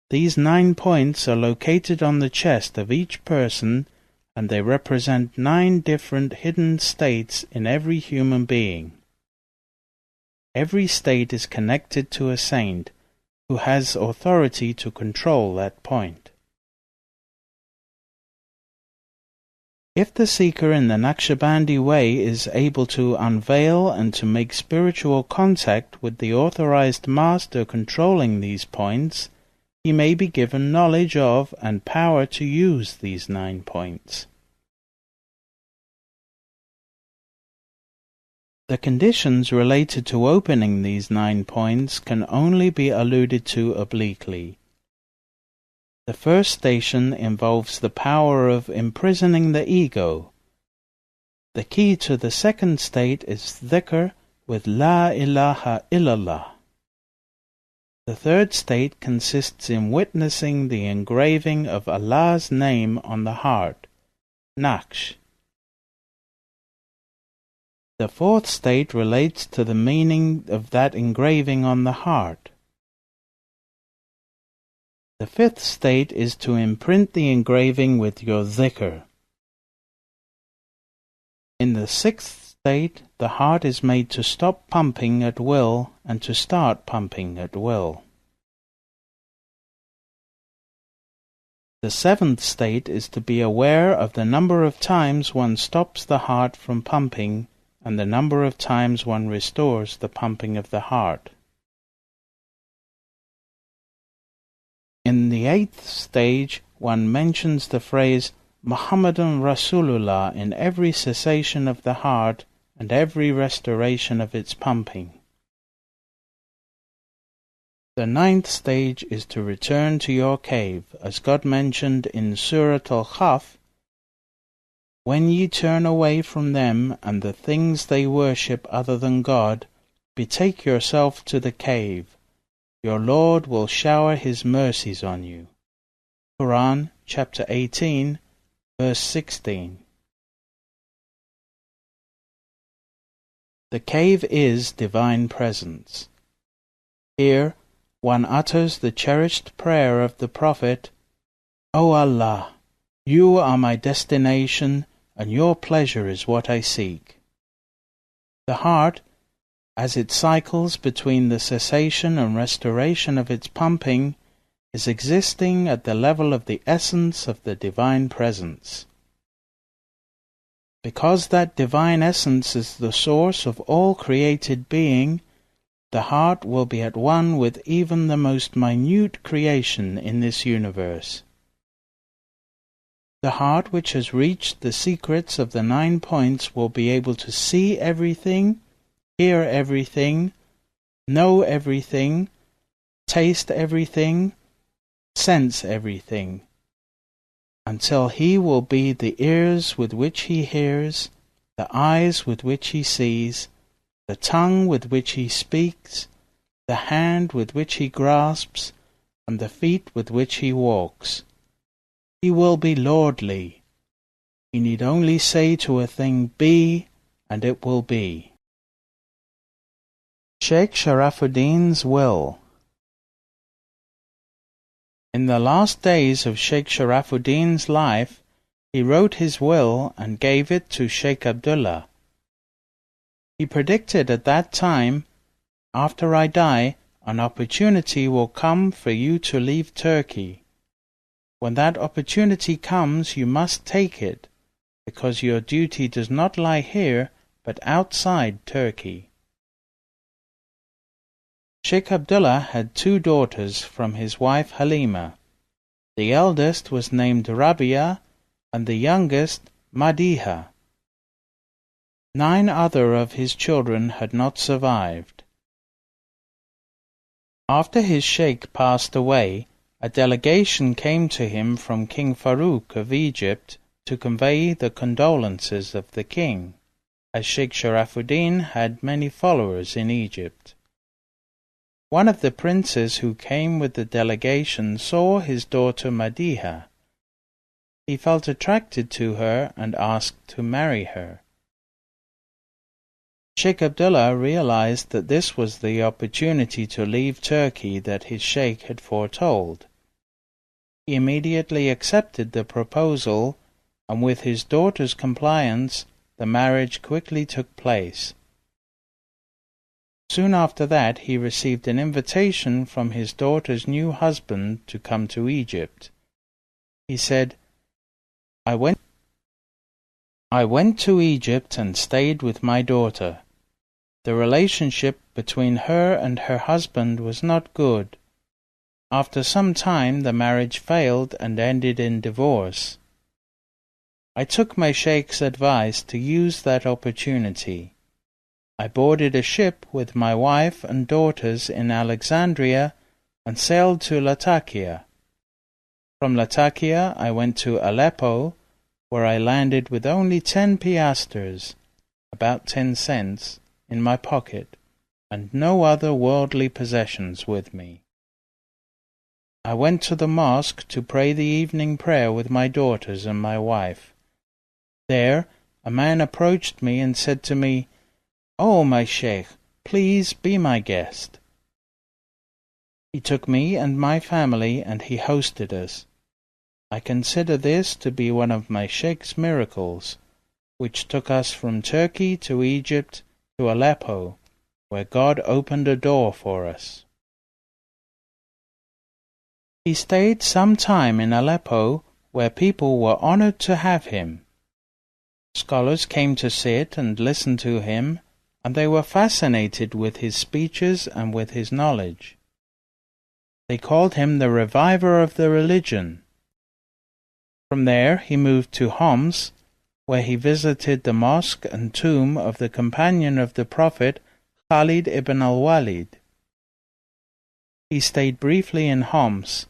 S2: These 9 points are located on the chest of each person, and they represent 9 different hidden states in every human being. Every state is connected to a saint who has authority to control that point. If the seeker in the Naqshbandi way is able to unveil and to make spiritual contact with the authorized master controlling these points, he may be given knowledge of and power to use these 9 points. The conditions related to opening these 9 points can only be alluded to obliquely. The first station involves the power of imprisoning the ego. The key to the second state is dhikr with La ilaha illallah. The third state consists in witnessing the engraving of Allah's name on the heart, Naqsh. The fourth state relates to the meaning of that engraving on the heart. The fifth state is to imprint the engraving with your dhikr. In the sixth state, the heart is made to stop pumping at will and to start pumping at will. The seventh state is to be aware of the number of times one stops the heart from pumping and the number of times one restores the pumping of the heart. In the eighth stage, one mentions the phrase Muhammadan Rasulullah in every cessation of the heart and every restoration of its pumping. The ninth stage is to return to your cave, as God mentioned in Surah Al-Kahf, "When ye turn away from them and the things they worship other than God, betake yourself to the cave. Your Lord will shower His mercies on you." Quran, chapter 18, verse 16. The cave is divine presence. Here, one utters the cherished prayer of the Prophet, "O Allah, you are my destination, and your pleasure is what I seek." The heart, as it cycles between the cessation and restoration of its pumping, is existing at the level of the essence of the divine presence. Because that divine essence is the source of all created being, the heart will be at one with even the most minute creation in this universe. The heart which has reached the secrets of the 9 points will be able to see everything, hear everything, know everything, taste everything, sense everything, until he will be the ears with which he hears, the eyes with which he sees, the tongue with which he speaks, the hand with which he grasps, and the feet with which he walks. He will be lordly. He need only say to a thing, "Be," and it will be. Shaykh Sharafuddin's Will. In the last days of Shaykh Sharafuddin's life, he wrote his will and gave it to Shaykh Abdullah. He predicted at that time, "After I die, an opportunity will come for you to leave Turkey. When that opportunity comes, you must take it, because your duty does not lie here, but outside Turkey." Shaykh Abdullah had 2 daughters from his wife Halima. The eldest was named Rabia, and the youngest Madiha. 9 other of his children had not survived. After his sheikh passed away, a delegation came to him from King Farouk of Egypt to convey the condolences of the king, as Shaykh Sharafuddin had many followers in Egypt. One of the princes who came with the delegation saw his daughter Madiha. He felt attracted to her and asked to marry her. Shaykh Abdullah realized that this was the opportunity to leave Turkey that his sheikh had foretold. He immediately accepted the proposal, and with his daughter's compliance, the marriage quickly took place. Soon after that, he received an invitation from his daughter's new husband to come to Egypt. He said, I went to Egypt and stayed with my daughter. The relationship between her and her husband was not good. After some time, the marriage failed and ended in divorce. I took my sheikh's advice to use that opportunity. I boarded a ship with my wife and daughters in Alexandria and sailed to Latakia. From Latakia I went to Aleppo, where I landed with only 10 piastres, about 10 cents, in my pocket, and no other worldly possessions with me. I went to the mosque to pray the evening prayer with my daughters and my wife. There a man approached me and said to me, "Oh, my sheikh, please be my guest." He took me and my family and he hosted us. I consider this to be one of my sheikh's miracles, which took us from Turkey to Egypt to Aleppo, where God opened a door for us. He stayed some time in Aleppo, where people were honored to have him. Scholars came to sit and listen to him, and they were fascinated with his speeches and with his knowledge. They called him the reviver of the religion. From there he moved to Homs, where he visited the mosque and tomb of the companion of the Prophet, Khalid ibn al-Walid. He stayed briefly in Homs.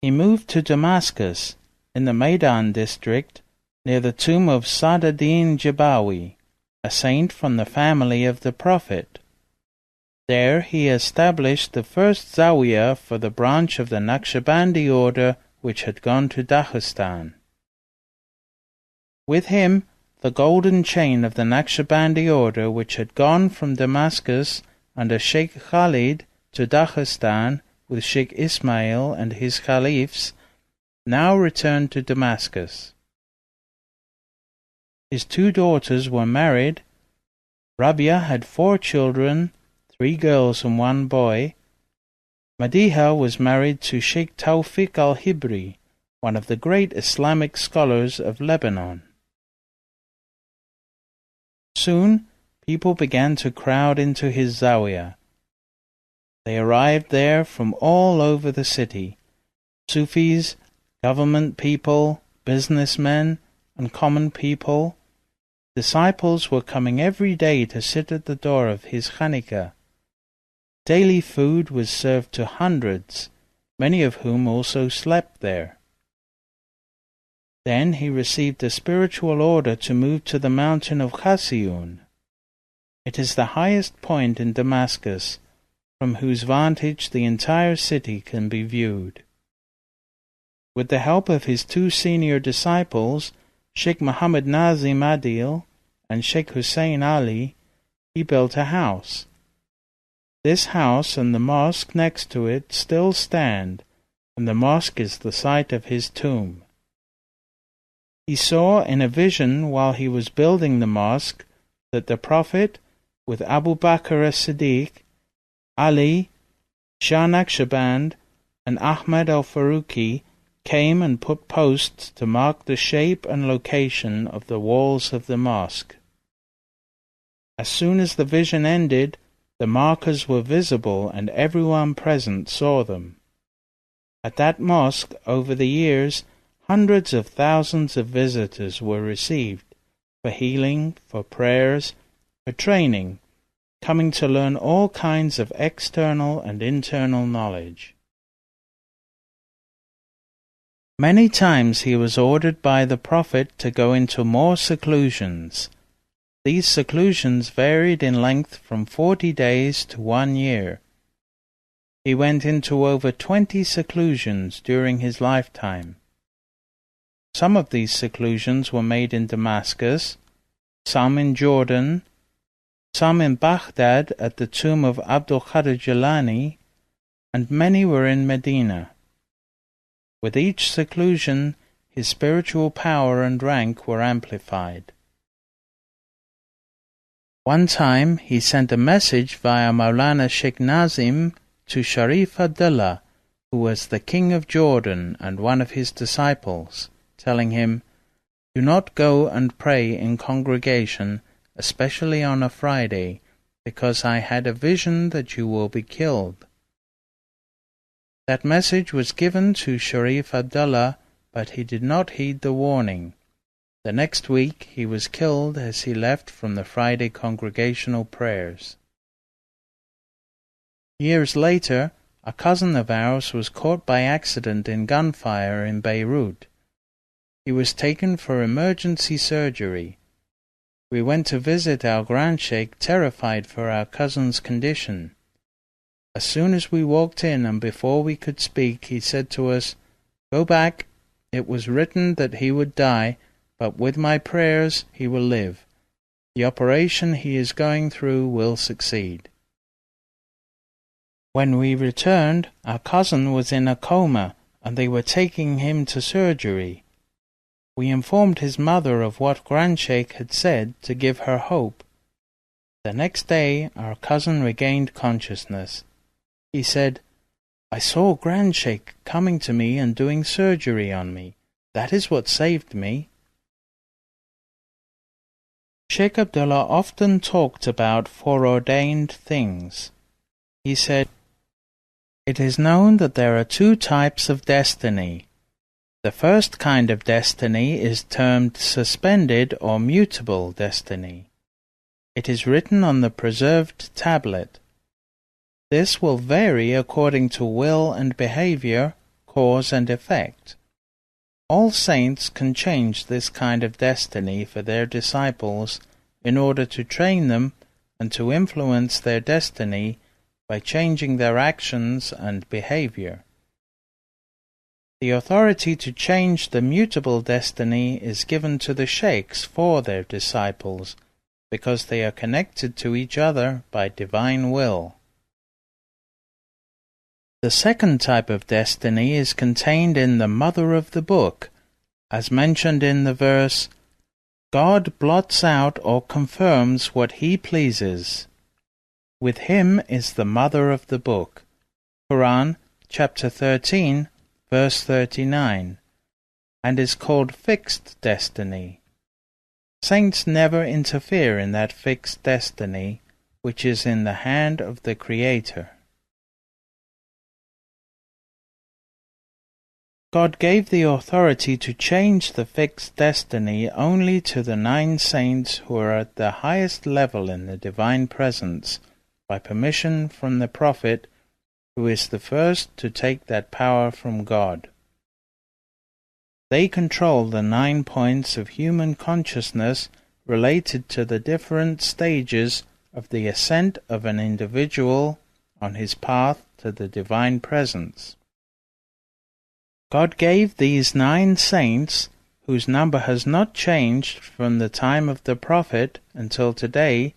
S2: He moved to Damascus, in the Maidan district, near the tomb of Sa'd-ad-Din Jabawi, a saint from the family of the Prophet. There he established the first Zawiya for the branch of the Naqshbandi order which had gone to Daghestan. With him, the golden chain of the Naqshbandi order which had gone from Damascus under Sheikh Khalid to Daghestan with Sheikh Ismail and his caliphs, now returned to Damascus. His 2 daughters were married. Rabia had 4 children, 3 girls and 1 boy. Madiha was married to Sheikh Tawfiq al-Hibri, one of the great Islamic scholars of Lebanon. Soon, people began to crowd into his Zawiya. They arrived there from all over the city, Sufis, government people, businessmen, and common people. Disciples were coming every day to sit at the door of his Khanika. Daily food was served to hundreds, many of whom also slept there. Then he received a spiritual order to move to the mountain of Khasiyun. It is the highest point in Damascus, from whose vantage the entire city can be viewed. With the help of his 2 senior disciples, Shaykh Muhammad Nazim Adil and Shaykh Hussein Ali, he built a house. This house and the mosque next to it still stand, and the mosque is the site of his tomb. He saw in a vision while he was building the mosque that the Prophet, with Abu Bakr as-Siddiq, Ali, Shah Naqshband, and Ahmad al-Faruqi came and put posts to mark the shape and location of the walls of the mosque. As soon as the vision ended, the markers were visible and everyone present saw them. At that mosque, over the years, hundreds of thousands of visitors were received for healing, for prayers, for training, coming to learn all kinds of external and internal knowledge. Many times he was ordered by the Prophet to go into more seclusions. These seclusions varied in length from 40 days to 1 year. He went into over 20 seclusions during his lifetime. Some of these seclusions were made in Damascus, some in Jordan, some in Baghdad at the tomb of Abd Allah, and many were in Medina. With each seclusion, his spiritual power and rank were amplified. One time he sent a message via Maulana Sheikh Nazim to Sharif Abd Allah, who was the king of Jordan and one of his disciples, telling him, "Do not go and pray in congregation, especially on a Friday, because I had a vision that you will be killed." That message was given to Sharif Abd Allah, but he did not heed the warning. The next week he was killed as he left from the Friday congregational prayers. Years later, a cousin of ours was caught by accident in gunfire in Beirut. He was taken for emergency surgery. We went to visit our Grandshaykh, terrified for our cousin's condition. As soon as we walked in and before we could speak, he said to us, "Go back. It was written that he would die, but with my prayers he will live. The operation he is going through will succeed." When we returned, our cousin was in a coma, and they were taking him to surgery. We informed his mother of what Grandshaykh had said to give her hope. The next day our cousin regained consciousness. He said, "I saw Grandshaykh coming to me and doing surgery on me. That is what saved me." Sheikh Abd Allah often talked about foreordained things. He said, "It is known that there are 2 types of destiny. The first kind of destiny is termed suspended or mutable destiny. It is written on the preserved tablet. This will vary according to will and behavior, cause and effect. All saints can change this kind of destiny for their disciples in order to train them and to influence their destiny by changing their actions and behavior. The authority to change the mutable destiny is given to the sheikhs for their disciples, because they are connected to each other by divine will. The second type of destiny is contained in the mother of the book, as mentioned in the verse, "God blots out or confirms what he pleases. With him is the mother of the book." Quran, chapter 13, verse 39, and is called fixed destiny. Saints never interfere in that fixed destiny, which is in the hand of the Creator. God gave the authority to change the fixed destiny only to the 9 saints who are at the highest level in the divine presence, by permission from the Prophet, who is the first to take that power from God. They control the 9 points of human consciousness related to the different stages of the ascent of an individual on his path to the divine presence. God gave these 9 saints, whose number has not changed from the time of the Prophet until today,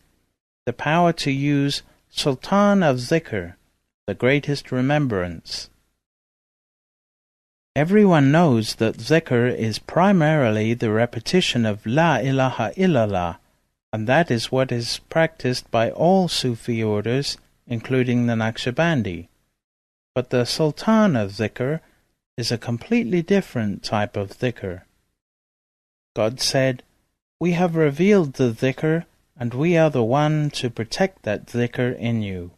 S2: the power to use Sultan of Zikr, the greatest remembrance. Everyone knows that Zikr is primarily the repetition of La ilaha illallah, and that is what is practiced by all Sufi orders, including the NAQSHBANDI. But the Sultan of Zikr is a completely different type of Zikr. God said, "We have revealed the Zikr, and we are the one to protect that Zikr in you."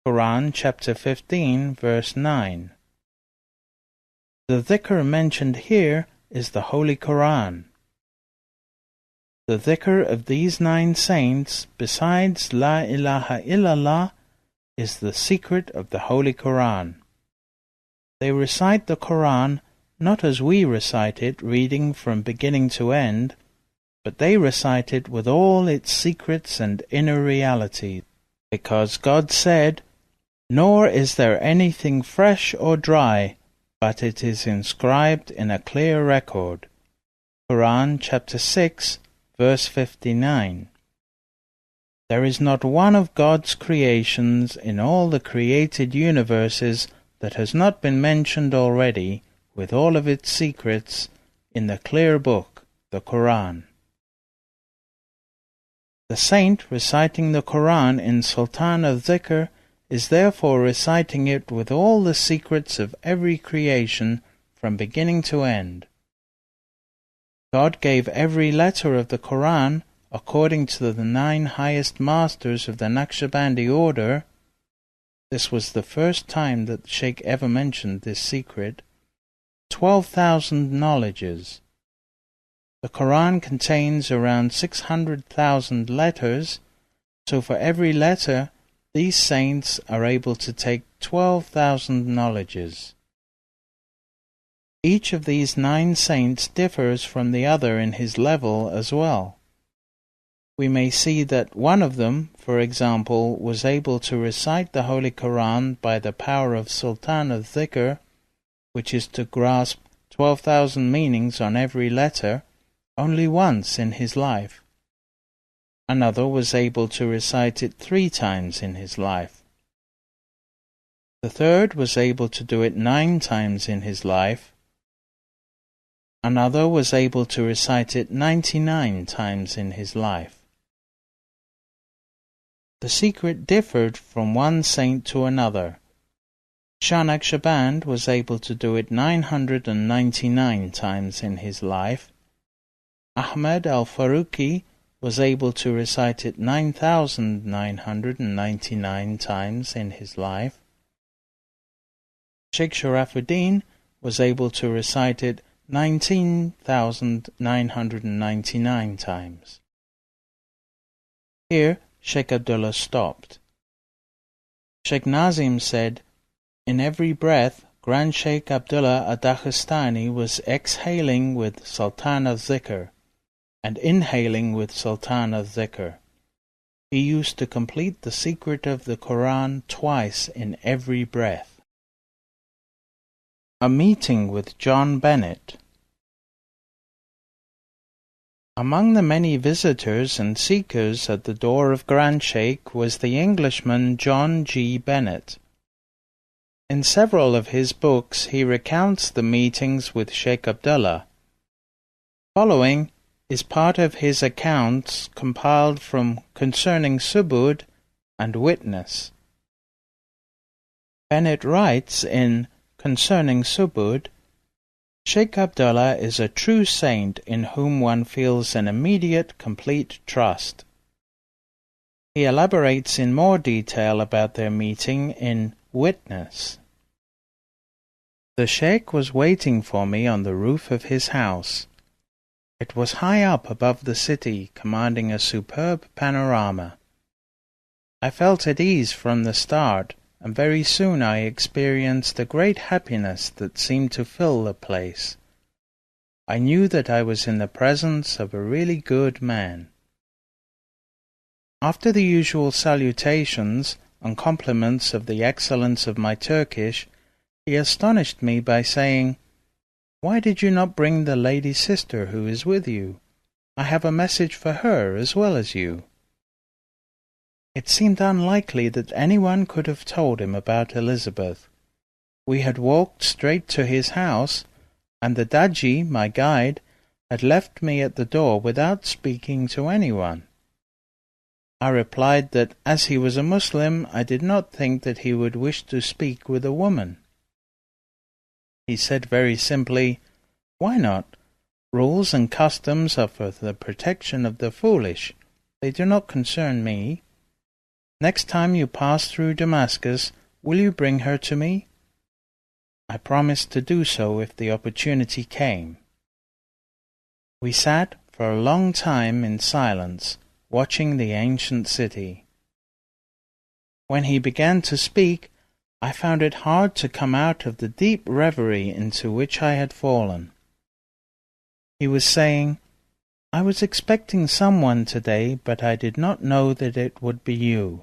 S2: Quran chapter 15, verse 9. The Zikr mentioned here is the Holy Quran. The Zikr of these 9 saints, besides La ilaha illallah, is the secret of the Holy Quran. They recite the Quran not as we recite it, reading from beginning to end, but they recite it with all its secrets and inner realities, because God said, "Nor is there anything fresh or dry, but it is inscribed in a clear record." Quran chapter 6, verse 59. There is not one of God's creations in all the created universes that has not been mentioned already, with all of its secrets, in the clear book, the Quran. The saint reciting the Quran in Sultan of Zikr is therefore reciting it with all the secrets of every creation from beginning to end. God gave every letter of the Quran, according to the 9 highest masters of the Naqshbandi order. This was the first time that the Shaykh ever mentioned this secret. 12,000 knowledges. The Quran contains around 600,000 letters, so for every letter, these saints are able to take 12,000 knowledges. Each of these 9 saints differs from the other in his level as well. We may see that one of them, for example, was able to recite the Holy Quran by the power of Sultan of Zikr, which is to grasp 12,000 meanings on every letter, only once in his life. Another was able to recite it 3 times in his life. The third was able to do it 9 times in his life. Another was able to recite it 99 times in his life. The secret differed from one saint to another. Shah Naqshband was able to do it 999 times in his life. Ahmad al-Faruqi was able to recite it 9,999 times in his life. Sheikh Sharafuddin was able to recite it 19,999 times. Here, Shaykh Abdullah stopped. Shaykh Nazim said, "In every breath, Grandshaykh Abd Allah ad-Daghestani was exhaling with Sultan of Zikr and inhaling with Sultan of Zikr. He used to complete the secret of the Quran twice in every breath." A meeting with John Bennett. Among the many visitors and seekers at the door of Grandshaykh was the Englishman John G. Bennett. In several of his books he recounts the meetings with Shaykh Abdullah. Following is part of his accounts compiled from Concerning Subud and Witness. Bennett writes in Concerning Subud, "Shaykh Abdullah is a true saint in whom one feels an immediate, complete trust." He elaborates in more detail about their meeting in Witness. "The Shaykh was waiting for me on the roof of his house. It was high up above the city, commanding a superb panorama. I felt at ease from the start, and very soon I experienced a great happiness that seemed to fill the place. I knew that I was in the presence of a really good man. After the usual salutations and compliments of the excellence of my Turkish, he astonished me by saying, 'Why did you not bring the lady sister who is with you? I have a message for her as well as you.' It seemed unlikely that anyone could have told him about Elizabeth. We had walked straight to his house, and the Daji, my guide, had left me at the door without speaking to anyone. I replied that as he was a Muslim, I did not think that he would wish to speak with a woman. He said very simply, "Why not? Rules and customs are for the protection of the foolish. They do not concern me. Next time you pass through Damascus, will you bring her to me?" I promised to do so if the opportunity came. We sat for a long time in silence, watching the ancient city. When he began to speak, I found it hard to come out of the deep reverie into which I had fallen. He was saying, "I was expecting someone today, but I did not know that it would be you.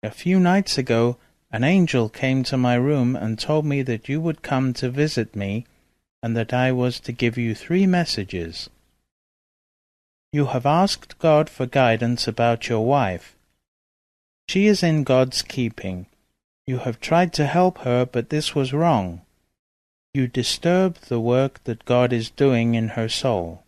S2: A few nights ago, an angel came to my room and told me that you would come to visit me and that I was to give you 3 messages. You have asked God for guidance about your wife. She is in God's keeping. You have tried to help her, but this was wrong. You disturbed the work that God is doing in her soul.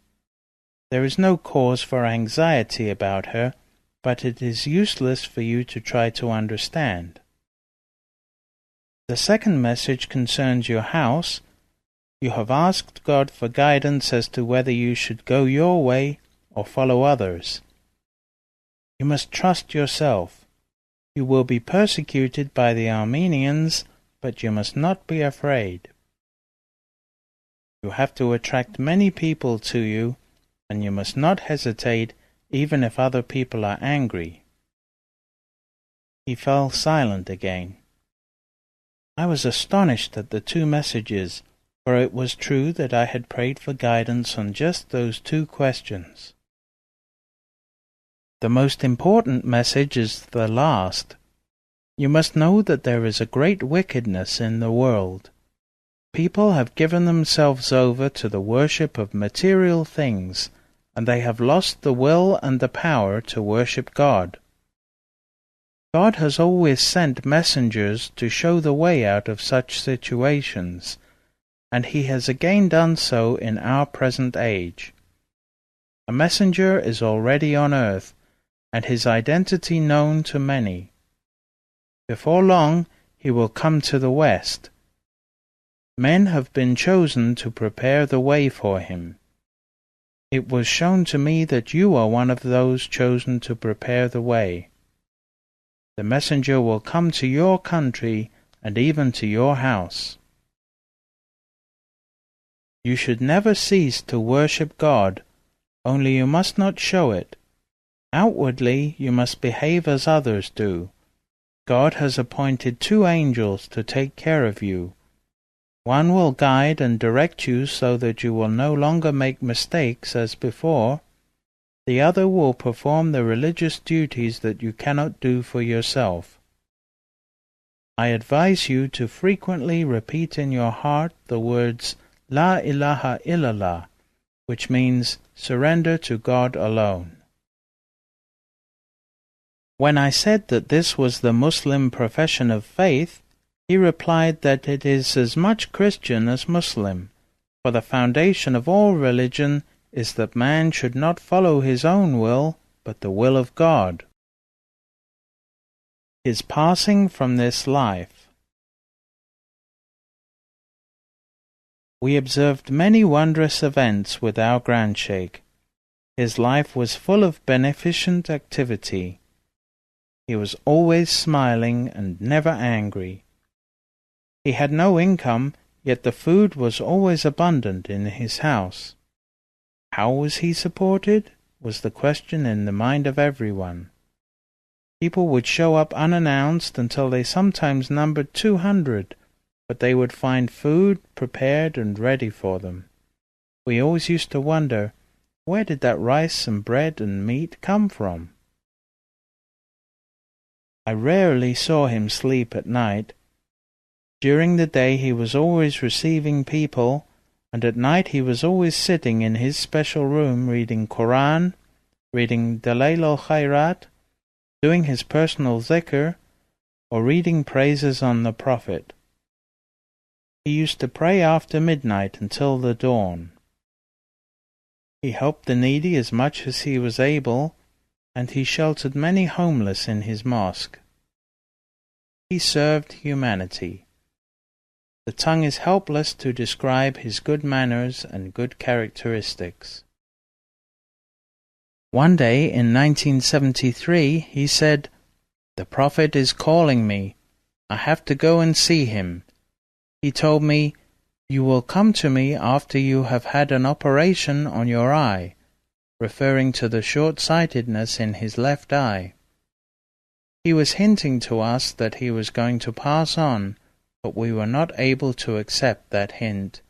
S2: There is no cause for anxiety about her, but it is useless for you to try to understand. The second message concerns your house. You have asked God for guidance as to whether you should go your way or follow others. You must trust yourself. You will be persecuted by the Armenians, but you must not be afraid. You have to attract many people to you, and you must not hesitate even if other people are angry." He fell silent again. I was astonished at the 2 messages, for it was true that I had prayed for guidance on just those 2 questions. The most important message is the last. You must know that there is a great wickedness in the world. People have given themselves over to the worship of material things, and they have lost the will and the power to worship God. God has always sent messengers to show the way out of such situations, and he has again done so in our present age. A messenger is already on earth, and his identity known to many. Before long he will come to the West. Men have been chosen to prepare the way for him. It was shown to me that you are one of those chosen to prepare the way. The messenger will come to your country and even to your house. You should never cease to worship God, only you must not show it. Outwardly you must behave as others do. God has appointed 2 angels to take care of you. One will guide and direct you so that you will no longer make mistakes as before. The other will perform the religious duties that you cannot do for yourself. I advise you to frequently repeat in your heart the words La ilaha illallah, which means surrender to God alone. When I said that this was the Muslim profession of faith, he replied that it is as much Christian as Muslim, for the foundation of all religion is that man should not follow his own will, but the will of God. His passing from this life. We observed many wondrous events with our Grandshaykh. His life was full of beneficent activity. He was always smiling and never angry. He had no income, yet the food was always abundant in his house. How was he supported? Was the question in the mind of everyone. People would show up unannounced until they sometimes numbered 200, but they would find food prepared and ready for them. We always used to wonder, where did that rice and bread and meat come from? I rarely saw him sleep at night. During the day he was always receiving people, and at night he was always sitting in his special room reading Quran, reading Dalail al-Khairat, doing his personal dhikr, or reading praises on the Prophet. He used to pray after midnight until the dawn. He helped the needy as much as he was able, and he sheltered many homeless in his mosque. He served humanity. The tongue is helpless to describe his good manners and good characteristics. One day in 1973 he said, "The Prophet is calling me. I have to go and see him. He told me, 'You will come to me after you have had an operation on your eye,' referring to the short-sightedness in his left eye. He was hinting to us that he was going to pass on, but we were not able to accept that hint.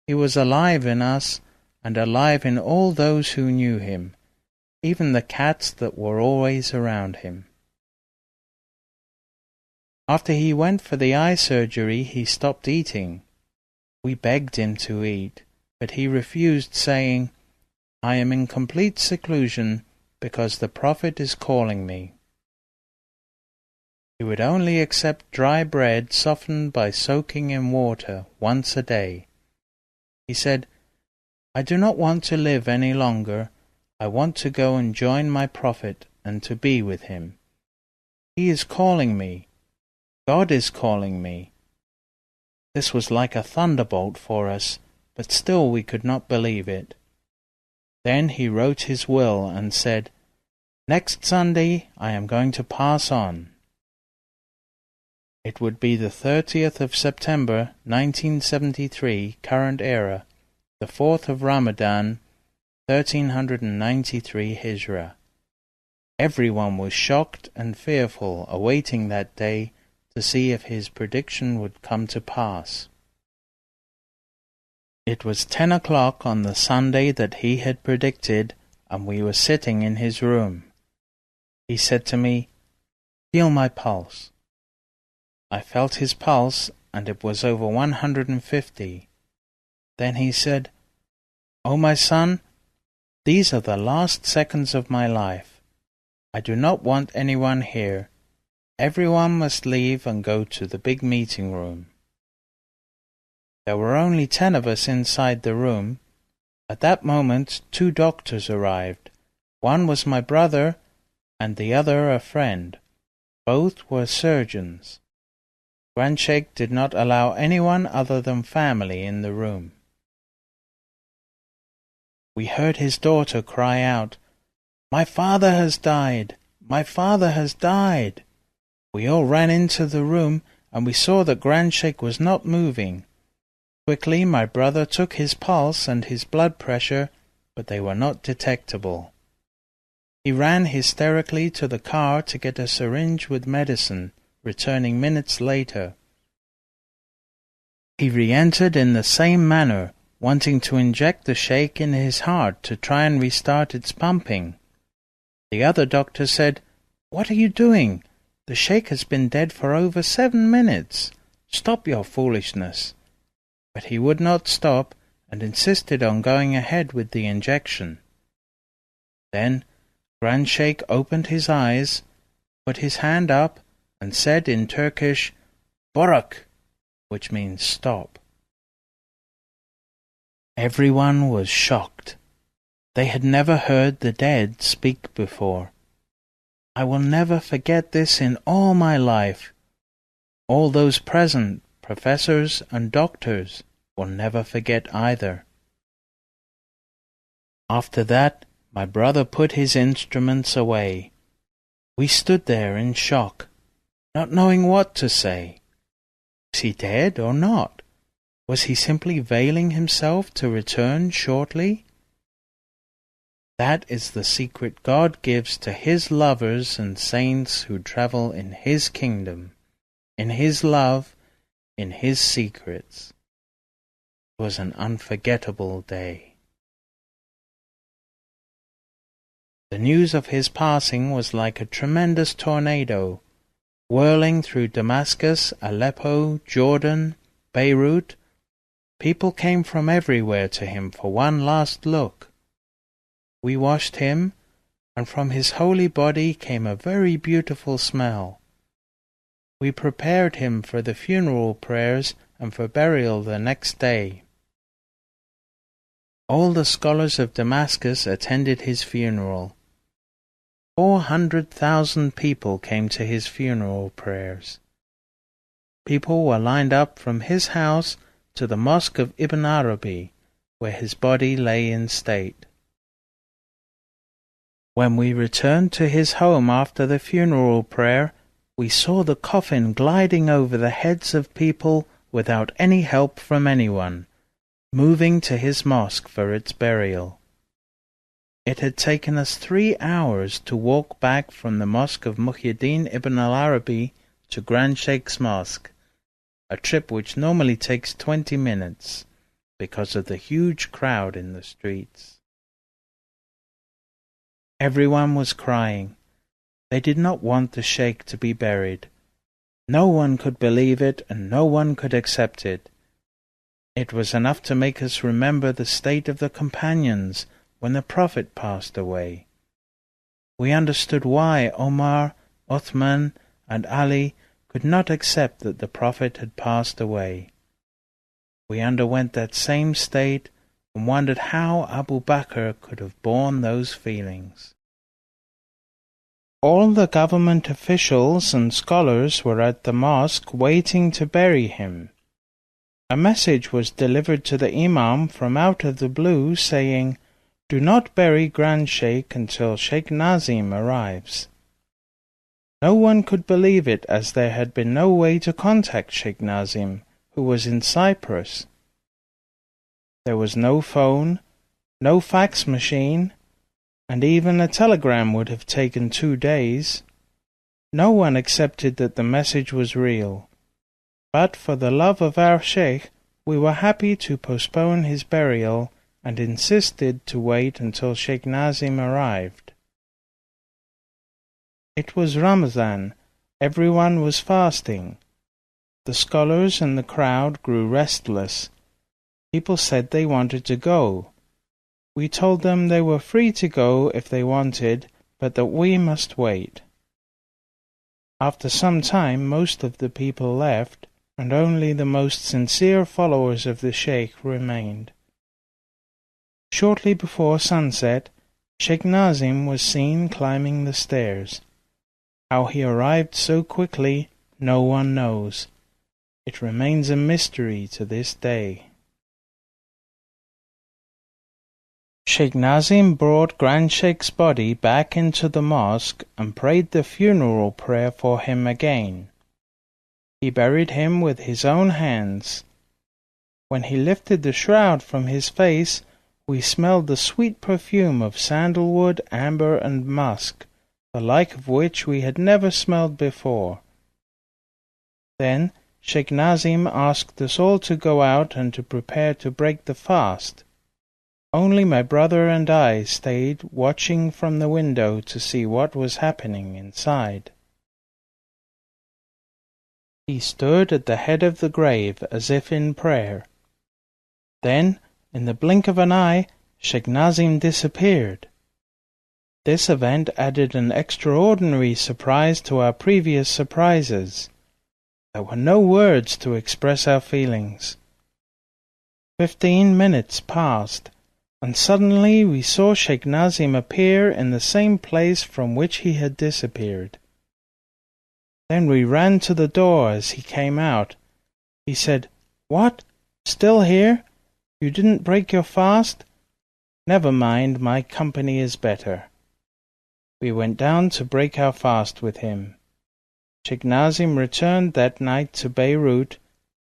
S2: He was alive in us and alive in all those who knew him, even the cats that were always around him." After he went for the eye surgery, he stopped eating. We begged him to eat, but he refused, saying, "I am in complete seclusion because the Prophet is calling me." He would only accept dry bread softened by soaking in water once a day. He said, "I do not want to live any longer. I want to go and join my Prophet and to be with him. He is calling me. God is calling me." This was like a thunderbolt for us, but still we could not believe it. Then he wrote his will and said, "Next Sunday I am going to pass on." It would be the 30th of September, 1973, current era, the 4th of Ramadan, 1393 Hijrah. Everyone was shocked and fearful, awaiting that day to see if his prediction would come to pass. It was 10 o'clock on the Sunday that he had predicted, and we were sitting in his room. He said to me, "Feel my pulse." I felt his pulse, and it was over 150. Then he said, "Oh, my son, these are the last seconds of my life. I do not want anyone here. Everyone must leave and go to the big meeting room." There were only 10 of us inside the room. At that moment 2 doctors arrived. One was my brother, and the other a friend. Both were surgeons. Grandshaykh did not allow anyone other than family in the room. We heard his daughter cry out, "My father has died! My father has died!" We all ran into the room, and we saw that Grandshaykh was not moving. Quickly my brother took his pulse and his blood pressure, but they were not detectable. He ran hysterically to the car to get a syringe with medicine, returning minutes later. He re-entered in the same manner, wanting to inject the Shaykh in his heart to try and restart its pumping. The other doctor said, "What are you doing? The Shaykh has been dead for over 7 minutes. Stop your foolishness." But he would not stop and insisted on going ahead with the injection. Then Grandshaykh opened his eyes, put his hand up, and said in Turkish, "Borak," which means stop. Everyone was shocked. They had never heard the dead speak before. I will never forget this in all my life. All those present, professors and doctors, will never forget either. After that, my brother put his instruments away. We stood there in shock, not knowing what to say. Was he dead or not? Was he simply veiling himself to return shortly? That is the secret God gives to His lovers and saints who travel in His kingdom, in His love, in His secrets. It was an unforgettable day. The news of his passing was like a tremendous tornado, whirling through Damascus, Aleppo, Jordan, Beirut. People came from everywhere to him for one last look. We washed him and from his holy body came a very beautiful smell. We prepared him for the funeral prayers and for burial the next day. All the scholars of Damascus attended his funeral. 400,000 people came to his funeral prayers. People were lined up from his house to the mosque of Ibn Arabi, where his body lay in state. When we returned to his home after the funeral prayer, we saw the coffin gliding over the heads of people without any help from anyone, moving to his mosque for its burial. It had taken us 3 hours to walk back from the mosque of Muhyiddin ibn al-Arabi to Grandshaykh's mosque, a trip which normally takes 20 minutes because of the huge crowd in the streets. Everyone was crying. They did not want the Shaykh to be buried. No one could believe it, and no one could accept it. It was enough to make us remember the state of the companions when the Prophet passed away. We understood why Omar, Uthman, and Ali could not accept that the Prophet had passed away. We underwent that same state and wondered how Abu Bakr could have borne those feelings. All the government officials and scholars were at the mosque waiting to bury him. A message was delivered to the Imam from out of the blue saying, "Do not bury Grandshaykh until Shaykh Nazim arrives." No one could believe it, as there had been no way to contact Shaykh Nazim, who was in Cyprus. There was no phone, no fax machine, and even a telegram would have taken 2 days. No one accepted that the message was real. But for the love of our Shaykh, we were happy to postpone his burial and insisted to wait until Shaykh Nazim arrived. It was Ramadan. Everyone was fasting. The scholars and the crowd grew restless. People said they wanted to go. We told them they were free to go if they wanted, but that we must wait. After some time, most of the people left, and only the most sincere followers of the Shaykh remained. Shortly before sunset, Shaykh Nazim was seen climbing the stairs. How he arrived so quickly, no one knows. It remains a mystery to this day. Shaykh Nazim brought Grandshaykh's body back into the mosque and prayed the funeral prayer for him again. He buried him with his own hands. When he lifted the shroud from his face, we smelled the sweet perfume of sandalwood, amber, and musk, the like of which we had never smelled before. Then Shaykh Nazim asked us all to go out and to prepare to break the fast. Only my brother and I stayed watching from the window to see what was happening inside. He stood at the head of the grave as if in prayer. Then, in the blink of an eye, Shaykh Nazim disappeared. This event added an extraordinary surprise to our previous surprises. There were no words to express our feelings. 15 minutes passed, and suddenly we saw Shaykh Nazim appear in the same place from which he had disappeared. Then we ran to the door as he came out. He said, "What? Still here? You didn't break your fast? Never mind, my company is better." We went down to break our fast with him. Shaykh Nazim returned that night to Beirut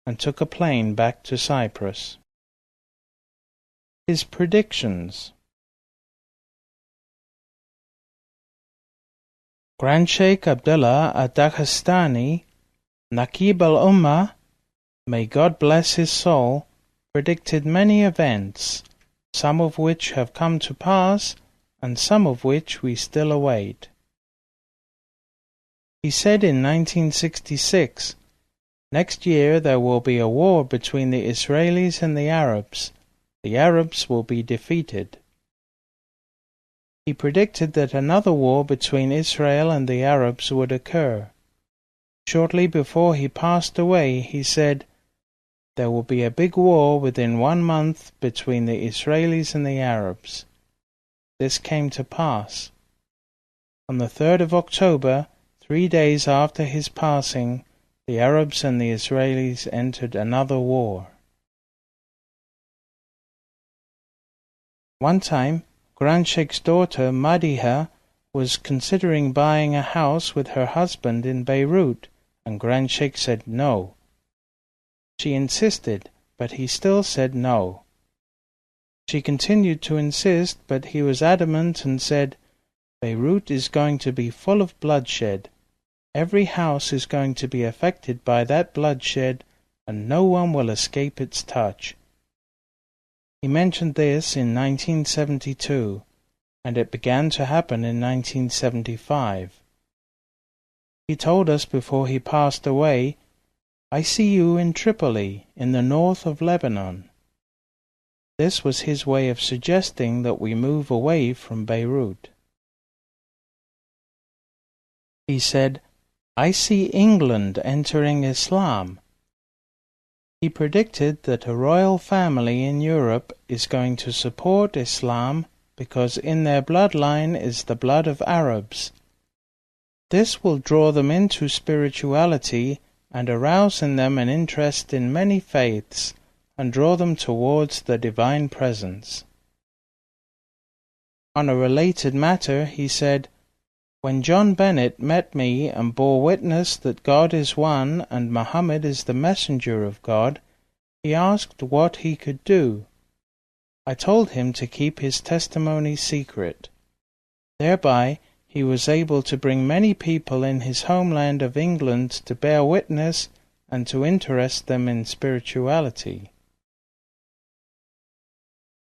S2: and took a plane back to Cyprus. His predictions. Grandshaykh Abd Allah ad-Daghestani, Naqib al-Ummah, may God bless his soul, predicted many events, some of which have come to pass, and some of which we still await. He said in 1966, "Next year there will be a war between the Israelis and the Arabs. The Arabs will be defeated." He predicted that another war between Israel and the Arabs would occur. Shortly before he passed away, he said, "There will be a big war within 1 month between the Israelis and the Arabs." This came to pass. On the 3rd of October, 3 days after his passing, the Arabs and the Israelis entered another war. One time, Grandshaykh's daughter, Madiha, was considering buying a house with her husband in Beirut, and Grandshaykh said no. She insisted, but he still said no. She continued to insist, but he was adamant and said, "Beirut is going to be full of bloodshed. Every house is going to be affected by that bloodshed, and no one will escape its touch." He mentioned this in 1972, and it began to happen in 1975. He told us before he passed away, "I see you in Tripoli, in the north of Lebanon." This was his way of suggesting that we move away from Beirut. He said, "I see England entering Islam." He predicted that a royal family in Europe is going to support Islam because in their bloodline is the blood of Arabs. This will draw them into spirituality and arouse in them an interest in many faiths and draw them towards the divine presence. On a related matter, he said, "When John Bennett met me and bore witness that God is one and Muhammad is the messenger of God, he asked what he could do. I told him to keep his testimony secret. Thereby he was able to bring many people in his homeland of England to bear witness and to interest them in spirituality."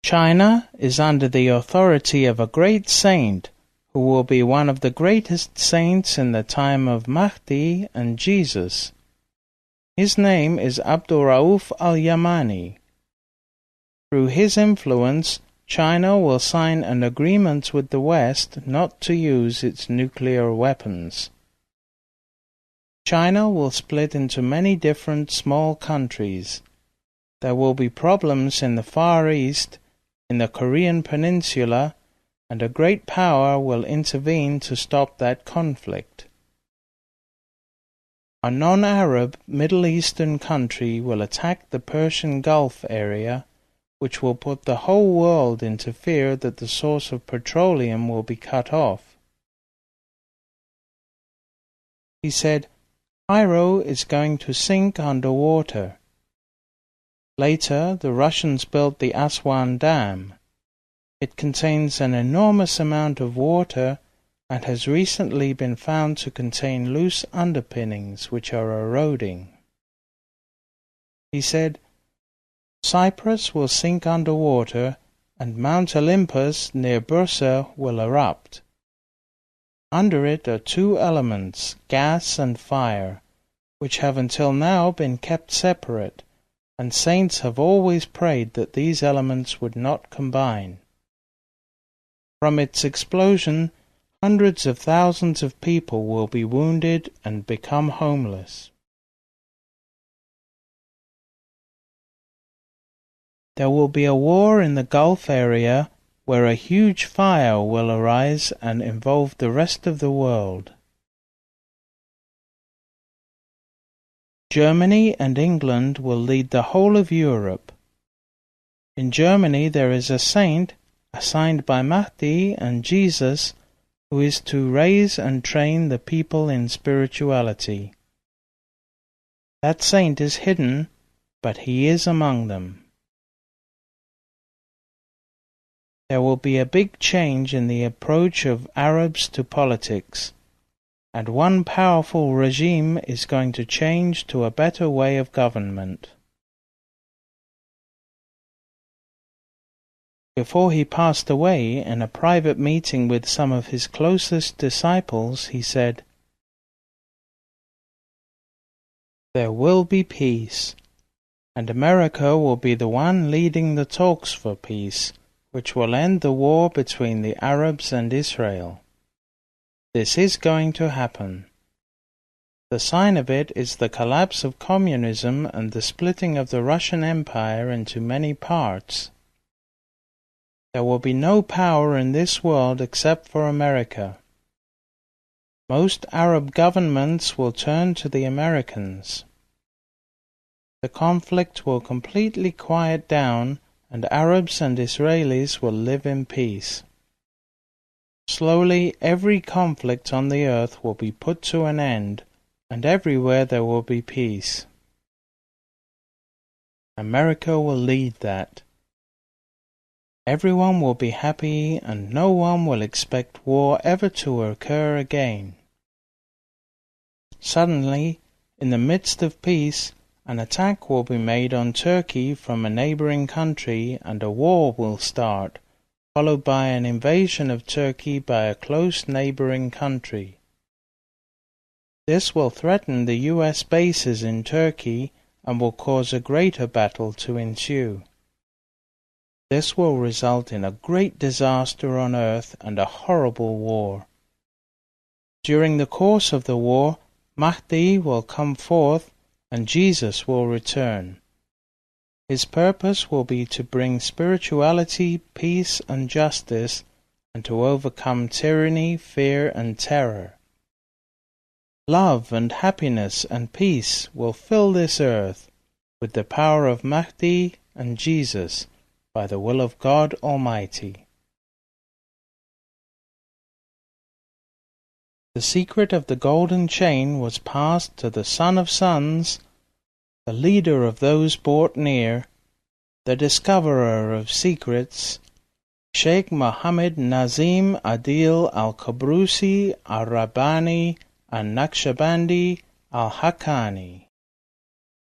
S2: China is under the authority of a great saint who will be one of the greatest saints in the time of Mahdi and Jesus. His name is Abdul Rauf al-Yamani. Through his influence, China will sign an agreement with the West not to use its nuclear weapons. China will split into many different small countries. There will be problems in the Far East, in the Korean Peninsula, and a great power will intervene to stop that conflict. A non-Arab Middle Eastern country will attack the Persian Gulf area, which will put the whole world into fear that the source of petroleum will be cut off. He said, "Cairo is going to sink underwater." Later, the Russians built the Aswan Dam. It contains an enormous amount of water and has recently been found to contain loose underpinnings which are eroding. He said, "Cyprus will sink underwater and Mount Olympus near Bursa will erupt. Under it are two elements, gas and fire, which have until now been kept separate, and saints have always prayed that these elements would not combine. From its explosion, hundreds of thousands of people will be wounded and become homeless." There will be a war in the Gulf area where a huge fire will arise and involve the rest of the world. Germany and England will lead the whole of Europe. In Germany there is a saint, assigned by Mahdi and Jesus, who is to raise and train the people in spirituality. That saint is hidden, but he is among them. There will be a big change in the approach of Arabs to politics, and one powerful regime is going to change to a better way of government. Before he passed away, in a private meeting with some of his closest disciples, he said, "There will be peace, and America will be the one leading the talks for peace, which will end the war between the Arabs and Israel. This is going to happen. The sign of it is the collapse of communism and the splitting of the Russian Empire into many parts. There will be no power in this world except for America. Most Arab governments will turn to the Americans. The conflict will completely quiet down, and Arabs and Israelis will live in peace. Slowly, every conflict on the earth will be put to an end, and everywhere there will be peace. America will lead that. Everyone will be happy, and no one will expect war ever to occur again. Suddenly, in the midst of peace, an attack will be made on Turkey from a neighboring country, and a war will start, followed by an invasion of Turkey by a close neighboring country. This will threaten the US bases in Turkey and will cause a greater battle to ensue. This will result in a great disaster on earth and a horrible war. During the course of the war, Mahdi will come forth and Jesus will return. His purpose will be to bring spirituality, peace and justice, and to overcome tyranny, fear and terror. Love and happiness and peace will fill this earth with the power of Mahdi and Jesus by the will of God Almighty. The secret of the golden chain was passed to the Son of Sons, the leader of those brought near, the discoverer of secrets, Shaykh Muhammad Nazim Adil al-Qabrusi al-Rabbani an-Naqshbandi al-Haqqani.